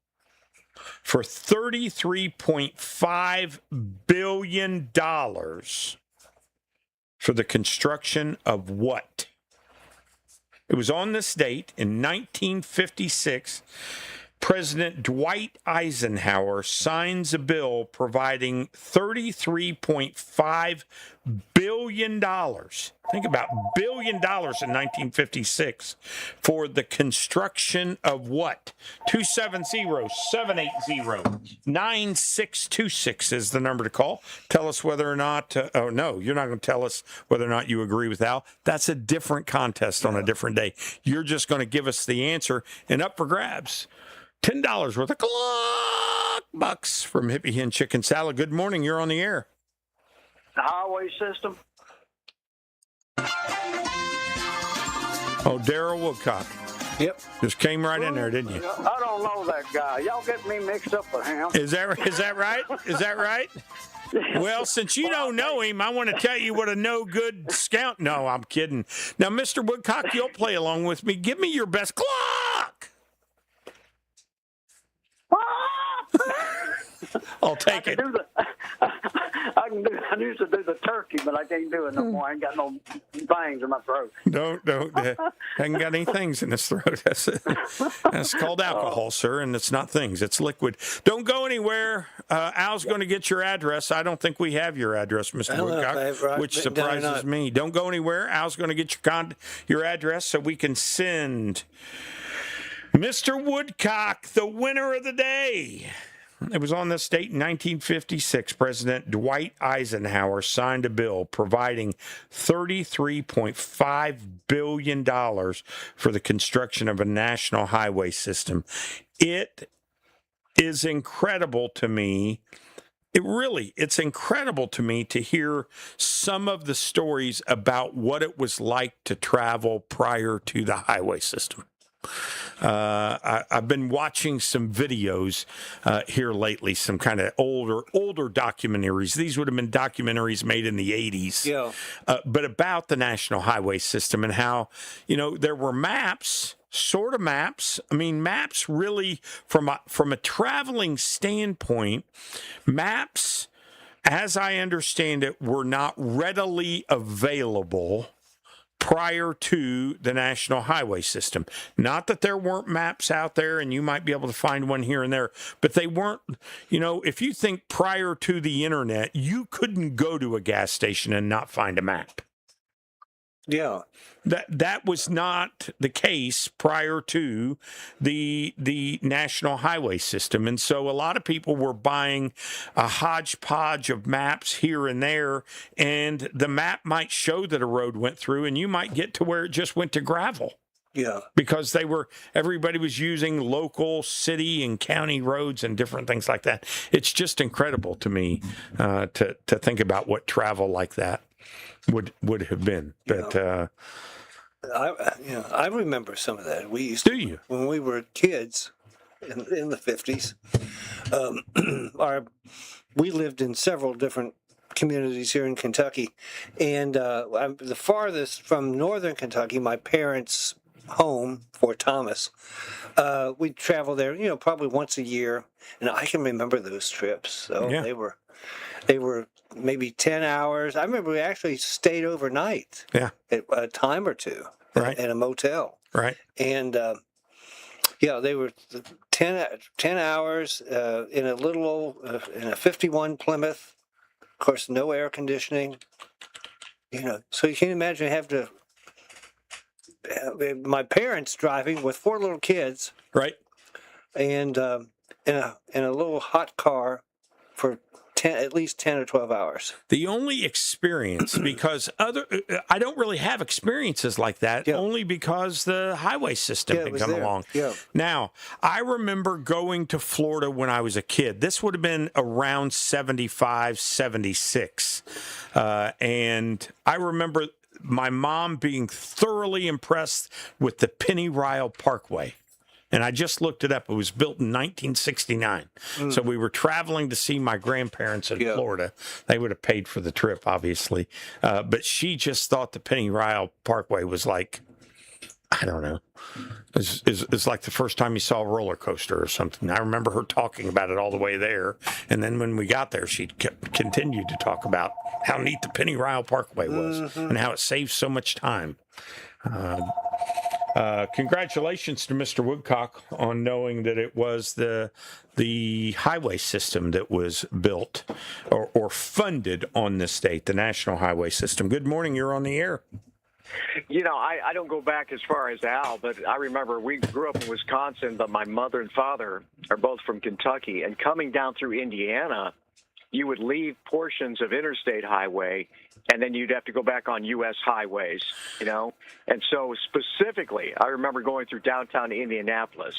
for $33.5 billion for the construction of what? It was on this date in 1956. President Dwight Eisenhower signs a bill providing $33.5 billion. Think about $1 billion in 1956 for the construction of what? 270-780-9626 is the number to call. Tell us whether or not, oh no, you're not going to tell us whether or not you agree with Al. That's a different contest on a different day. You're just going to give us the answer, and up for grabs. $10 worth of clock bucks from Hippie Hen Chicken Salad. Good morning. You're on the air. The highway system. Oh, Daryl Woodcock. Yep. Just came right in there, didn't you? I don't know that guy. Y'all get me mixed up with him. Is that right? Is that right? Well, since you don't know him, I want to tell you what a no-good scout. No, I'm kidding. Now, Mr. Woodcock, you'll play along with me. Give me your best clock. I'll take it. I used to do the turkey, but I can't do it no more. I ain't got no things in my throat. Don't. Haven't got any things in his throat. That's called alcohol, sir, and it's not things. It's liquid. Don't go anywhere. Al's going to get your address. I don't think we have your address, Mr. Woodcock, which surprises me. Don't go anywhere. Al's going to get your address so we can send Mr. Woodcock the winner of the day. It was on this date in 1956. President Dwight Eisenhower signed a bill providing $33.5 billion for the construction of a national highway system. It is incredible to me. It's incredible to me to hear some of the stories about what it was like to travel prior to the highway system. I've been watching some videos here lately, some kind of older documentaries. These would have been documentaries made in the 80s, but about the national highway system and how, there were maps. Sort of maps. I mean, maps really, from a traveling standpoint, maps, as I understand it, were not readily available prior to the national highway system. Not that there weren't maps out there and you might be able to find one here and there, but they weren't, if you think prior to the internet, you couldn't go to a gas station and not find a map. Yeah. That was not the case prior to the national highway system. And so a lot of people were buying a hodgepodge of maps here and there, and the map might show that a road went through, and you might get to where it just went to gravel. Yeah. Because everybody was using local city and county roads and different things like that. It's just incredible to me to think about what travel like that would have been. But I remember some of that. We used to, when we were kids in the 50s. We lived in several different communities here in Kentucky, and the farthest from northern Kentucky, my parents' home, Fort Thomas. We'd travel there, probably once a year, and I can remember those trips. So they were maybe 10 hours. I remember we actually stayed overnight. Yeah. At a time or two. Right. At a motel. Right. And they were 10 hours in a little old in a 51 Plymouth. Of course, no air conditioning. So you can imagine having to my parents driving with 4 little kids. Right. And in a little hot car for at least 10 or 12 hours. The only experience, because I don't really have experiences like that, only because the highway system had come along. Yeah. Now, I remember going to Florida when I was a kid. This would have been around 75, 76. And I remember my mom being thoroughly impressed with the Pennyrile Parkway. And I just looked it up. It was built in 1969. So we were traveling to see my grandparents in Florida. They would have paid for the trip, obviously. But she just thought the Pennyrile Parkway was like I don't know. It's like the first time you saw a roller coaster or something. I remember her talking about it all the way there, and then when we got there, she continued to talk about how neat the Penny Ryle Parkway was and how it saves so much time. Congratulations to Mr. Woodcock on knowing that it was the highway system that was built or funded on this state, the national highway system. Good morning. You're on the air. You know, I don't go back as far as Al, but I remember we grew up in Wisconsin, but my mother and father are both from Kentucky. And coming down through Indiana, you would leave portions of interstate highway, and then you'd have to go back on U.S. highways, you know. And so specifically, I remember going through downtown Indianapolis.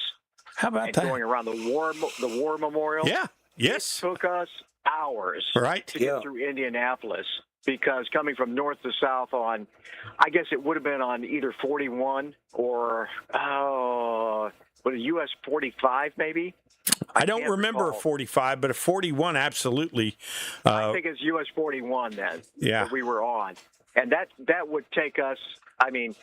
How about that? Going around the war memorial. Yeah. Yes. It took us hours to get through Indianapolis. Because coming from north to south on, I guess it would have been on either 41 or, what, a US 45 maybe? I don't remember a 45, but a 41 absolutely. I think it's US 41 then. Yeah. That we were on. And that would take us, I mean,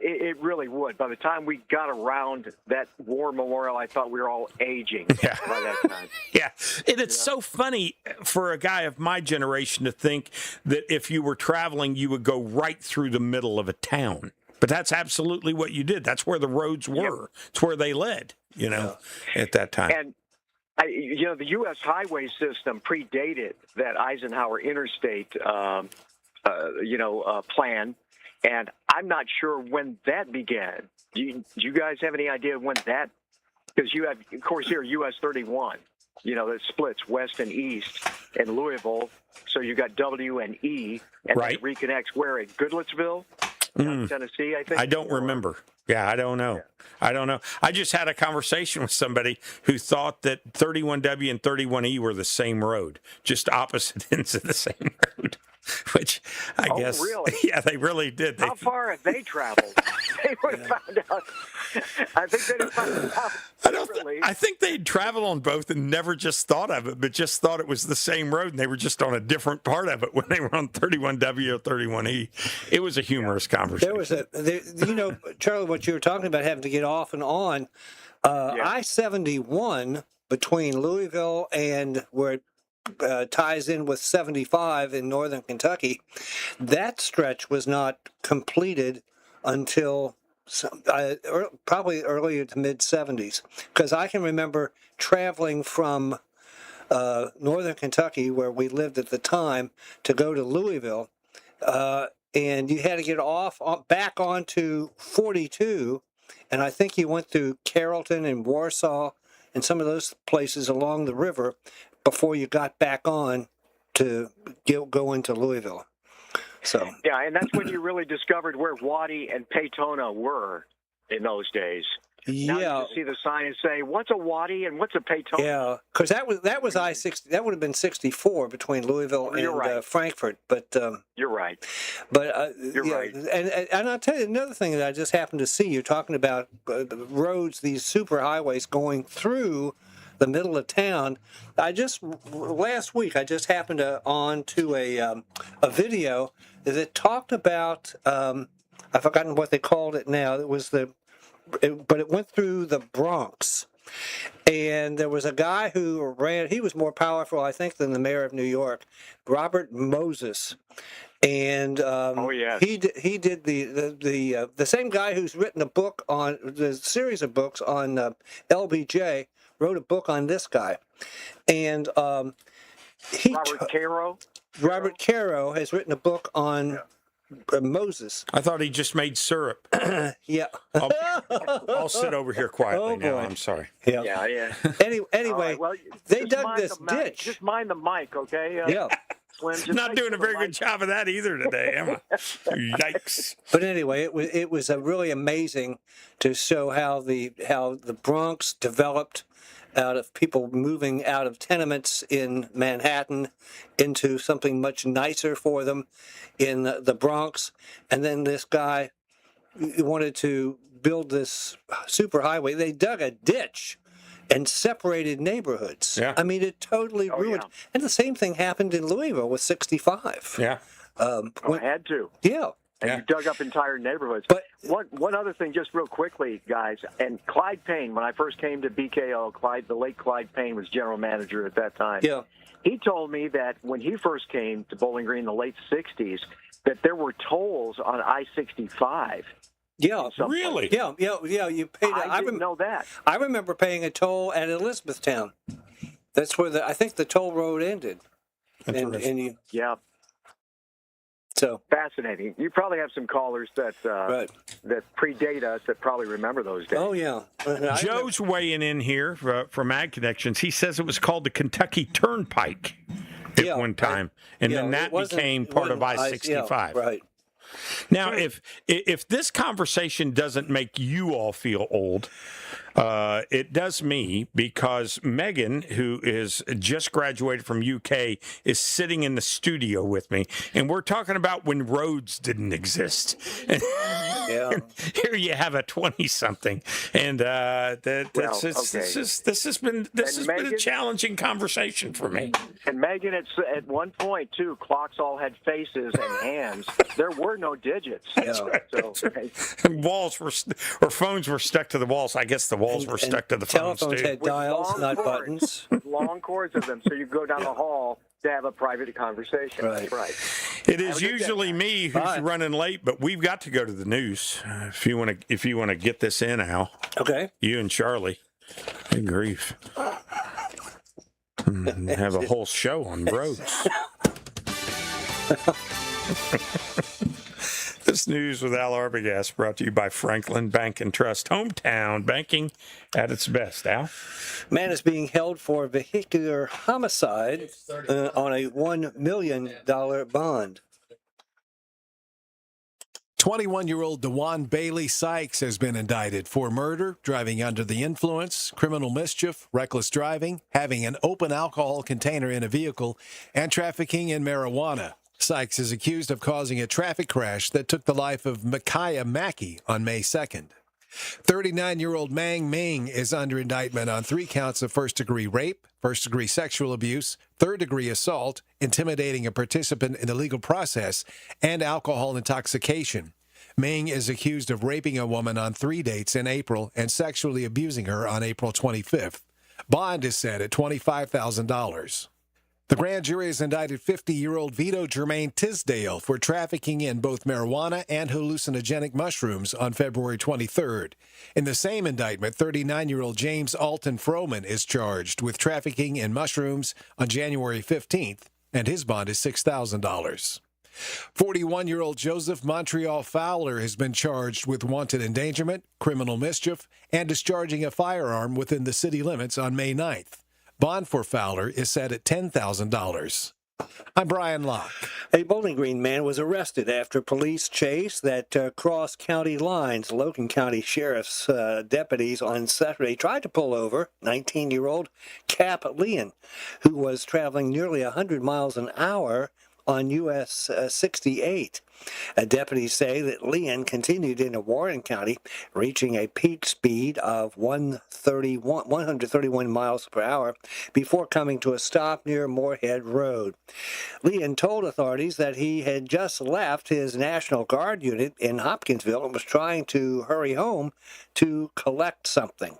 it really would. By the time we got around that war memorial, I thought we were all aging by that time. Yeah, and it's so funny for a guy of my generation to think that if you were traveling, you would go right through the middle of a town. But that's absolutely what you did. That's where the roads were. Yep. It's where they led, you know, at that time. And, you know, the U.S. highway system predated that Eisenhower interstate, plan. And I'm not sure when that began. Do you guys have any idea when that? Because you have, of course, here US 31. You know, that splits west and east in Louisville. So you got W and E, and it reconnects where at Goodlettsville, Tennessee, I think. I don't remember. Yeah, I don't know. I don't know. I just had a conversation with somebody who thought that 31W and 31E were the same road, just opposite ends of the same road. Which I guess, really? Yeah, they really did. How far have they traveled? They would have found out. I think they'd have found out. I think they'd travel on both and never just thought of it, but just thought it was the same road, and they were just on a different part of it when they were on 31W or 31E. It was a humorous conversation. You know, Charlie, what you were talking about having to get off and on, I-71 between Louisville and where it ties in with 75 in northern Kentucky, that stretch was not completed until probably early to mid 70s. Because I can remember traveling from northern Kentucky, where we lived at the time, to go to Louisville, and you had to get back onto 42, and I think you went through Carrollton and Warsaw and some of those places along the river before you got back on to go into Louisville. So yeah, and that's when you really discovered where Waddy and Peytona were in those days. Now you see the sign and say, "What's a Waddy and what's a Peytona?" Yeah, because that was I-60. That would have been 64 between Louisville and Frankfort. But you're right. But you're right. And I'll tell you another thing that I just happened to see. You're talking about the roads, these super highways going through the middle of town. Last week I just happened on to a video that talked about I've forgotten what they called it now. It was but it went through the Bronx, and there was a guy who ran. He was more powerful, I think, than the mayor of New York, Robert Moses. And he did the same guy who's written a book on the series of books on LBJ. Wrote a book on this guy, and Robert Caro has written a book on Moses. I thought he just made syrup. Yeah. I'll sit over here quietly now. I'm sorry. Yeah. Anyway, well, they dug this ditch. Just mind the mic, okay? Slim, not doing a very good job of that either today, am I? Yikes! But anyway, it was really amazing to show how the Bronx developed out of people moving out of tenements in Manhattan into something much nicer for them in the Bronx. And then this guy wanted to build this superhighway. They dug a ditch and separated neighborhoods. Yeah. I mean, it totally ruined. And the same thing happened in Louisville with 65. Yeah. I had to. Yeah. And you dug up entire neighborhoods. But one other thing, just real quickly, guys, and Clyde Payne, when I first came to BKO, the late Clyde Payne was general manager at that time. Yeah. He told me that when he first came to Bowling Green in the late 60s, that there were tolls on I-65. Yeah, really? Yeah. You paid. I didn't know that. I remember paying a toll at Elizabethtown. That's where I think the toll road ended. Yeah. So fascinating. You probably have some callers that that predate us that probably remember those days. Oh yeah. Joe's weighing in here from Ag Connections. He says it was called the Kentucky Turnpike at one time, and then that became part of I-65. Right. Now, if this conversation doesn't make you all feel old, it does me, because Megan, who is just graduated from UK, is sitting in the studio with me, and we're talking about when roads didn't exist. Yeah. Here you have a 20-something, and this has been a challenging conversation for me. And Megan, at one point too, clocks all had faces and hands. There were no digits. That's right. Walls were or phones were stuck to the walls. I guess the walls were stuck to the phones telephones too. had dials, not buttons. With long cords of them, so you go down the hall to have a private conversation. Right. Right. It is usually me who's running late, but we've got to go to the news. If you want to get this in, Al. Okay. You and Charlie. Good grief. Have a whole show on roads. This news with Al Arbogast brought to you by Franklin Bank and Trust. Hometown banking at its best. Al? Man is being held for vehicular homicide on a $1 million bond. 21-year-old DeJuan Bailey Sykes has been indicted for murder, driving under the influence, criminal mischief, reckless driving, having an open alcohol container in a vehicle, and trafficking in marijuana. Sykes is accused of causing a traffic crash that took the life of Micaiah Mackey on May 2nd. 39-year-old Mang Ming is under indictment on 3 counts of first-degree rape, first-degree sexual abuse, third-degree assault, intimidating a participant in the legal process, and alcohol intoxication. Ming is accused of raping a woman on 3 dates in April and sexually abusing her on April 25th. Bond is set at $25,000. The grand jury has indicted 50-year-old Vito Germain Tisdale for trafficking in both marijuana and hallucinogenic mushrooms on February 23rd. In the same indictment, 39-year-old James Alton Froman is charged with trafficking in mushrooms on January 15th, and his bond is $6,000. 41-year-old Joseph Montreal Fowler has been charged with wanton endangerment, criminal mischief, and discharging a firearm within the city limits on May 9th. Bond for Fowler is set at $10,000. I'm Brian Locke. A Bowling Green man was arrested after police chase that crossed county lines. Logan County Sheriff's deputies on Saturday tried to pull over 19-year-old Cap Leon, who was traveling nearly 100 miles an hour on US 68. Deputies say that Leon continued into Warren County, reaching a peak speed of 131 miles per hour before coming to a stop near Moorhead Road. Leon told authorities that he had just left his National Guard unit in Hopkinsville and was trying to hurry home to collect something.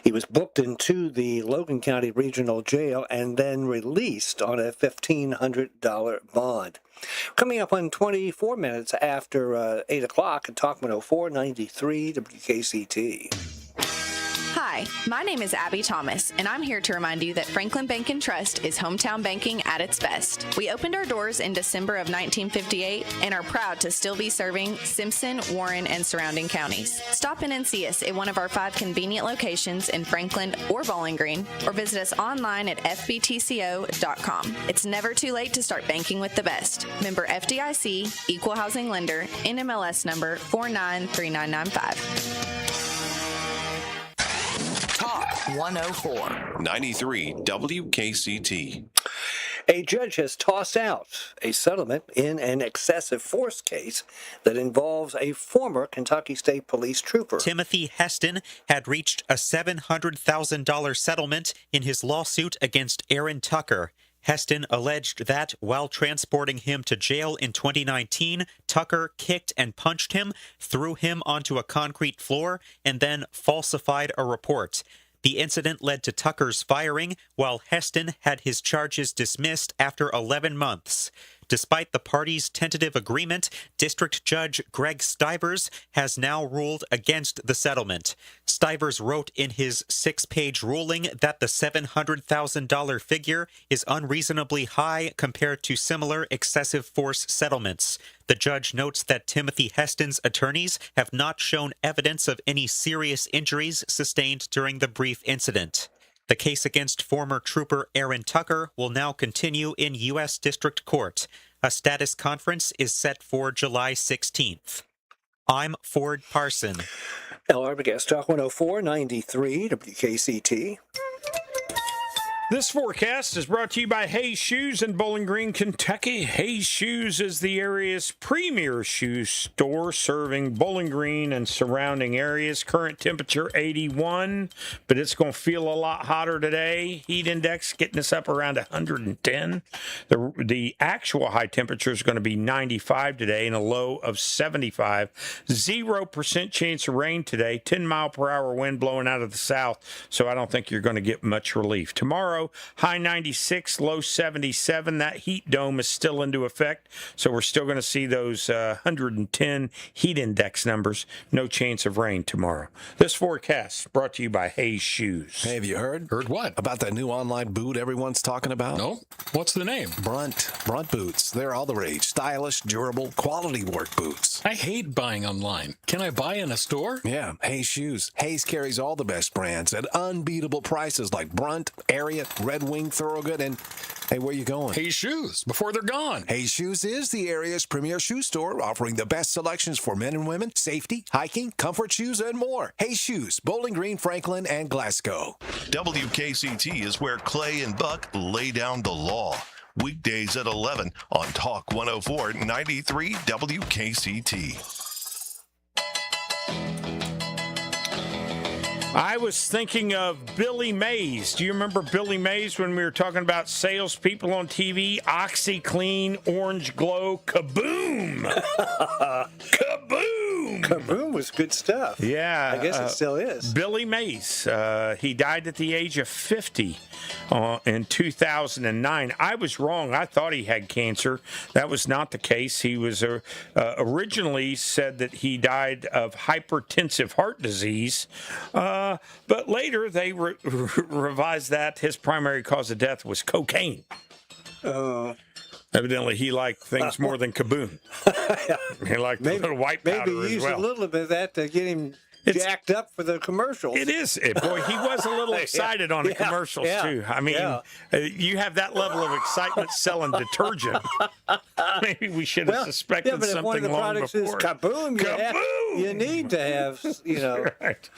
He was booked into the Logan County Regional Jail and then released on a $1,500 bond. Coming up on 24 minutes after 8 o'clock at Talk 104.93 WKCT. Hi, my name is Abby Thomas, and I'm here to remind you that Franklin Bank and Trust is hometown banking at its best. We opened our doors in December of 1958 and are proud to still be serving Simpson, Warren, and surrounding counties. Stop in and see us at one of our 5 convenient locations in Franklin or Bowling Green, or visit us online at fbtco.com. It's never too late to start banking with the best. Member FDIC, Equal Housing Lender, NMLS number 493995. Talk 104.93 WKCT. A judge has tossed out a settlement in an excessive force case that involves a former Kentucky State Police trooper. Timothy Heston had reached a $700,000 settlement in his lawsuit against Aaron Tucker. Heston alleged that while transporting him to jail in 2019, Tucker kicked and punched him, threw him onto a concrete floor, and then falsified a report. The incident led to Tucker's firing, while Heston had his charges dismissed after 11 months. Despite the parties' tentative agreement, District Judge Greg Stivers has now ruled against the settlement. Stivers wrote in his 6-page ruling that the $700,000 figure is unreasonably high compared to similar excessive force settlements. The judge notes that Timothy Heston's attorneys have not shown evidence of any serious injuries sustained during the brief incident. The case against former trooper Aaron Tucker will now continue in U.S. District Court. A status conference is set for July 16th. I'm Ford Parson. LRBS Talk 104.93 WKCT. This forecast is brought to you by Hayes Shoes in Bowling Green, Kentucky. Hayes Shoes is the area's premier shoe store serving Bowling Green and surrounding areas. Current temperature 81, but it's going to feel a lot hotter today. Heat index getting us up around 110. The actual high temperature is going to be 95 today and a low of 75. 0% chance of rain today. 10-mile-per-hour wind blowing out of the south, so I don't think you're going to get much relief. Tomorrow, high 96, low 77. That heat dome is still into effect, so we're still going to see those 110 heat index numbers. No chance of rain tomorrow. This forecast brought to you by Hayes Shoes. Hey, have you heard? Heard what? About that new online boot everyone's talking about? No. What's the name? Brunt boots. They're all the rage. Stylish, durable, quality work boots. I hate buying online. Can I buy in a store? Yeah, Hayes Shoes. Hayes carries all the best brands at unbeatable prices like Brunt, Ariat, Red Wing, Thorogood, and hey, where you going? Hayes Shoes, before they're gone. Hayes Shoes is the area's premier shoe store, offering the best selections for men and women, safety, hiking, comfort shoes, and more. Hayes Shoes, Bowling Green, Franklin, and Glasgow. WKCT is where Clay and Buck lay down the law. Weekdays at 11 on Talk 104.93 WKCT. I was thinking of Billy Mays. Do you remember Billy Mays when we were talking about salespeople on TV? OxyClean, Orange Glow, Kaboom! Kaboom! Kaboom was good stuff. Yeah. I guess it still is. Billy Mays. He died at the age of 50 in 2009. I was wrong. I thought he had cancer. That was not the case. He was originally said that he died of hypertensive heart disease. But later they revised that his primary cause of death was cocaine. Evidently, he liked things more than Kaboom. He liked a little white powder maybe as use well. a little bit of that to get him jacked up for the commercials. It is. Boy, he was a little excited on the commercials, too. I mean, you have that level of excitement selling detergent. Maybe we should have suspected but if something one of the long products before. is Kaboom, you need to have, Right.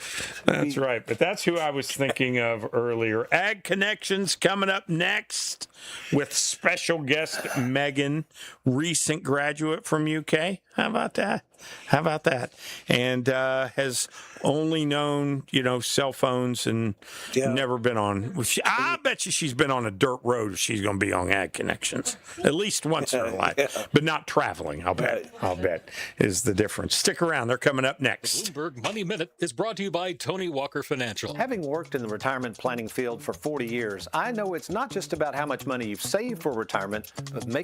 That's right. But that's who I was thinking of earlier. Ag Connections coming up next with special guest Megan, recent graduate from UK. How about that? And has only known, cell phones and never been on. I bet you she's been on a dirt road if she's going to be on Ag Connections at least once in her life, but not traveling. I'll bet is the difference. Stick around. They're coming up next. The Bloomberg Money Minute is brought to you by Tony Walker Financial. Having worked in the retirement planning field for 40 years, I know it's not just about how much money you've saved for retirement, but making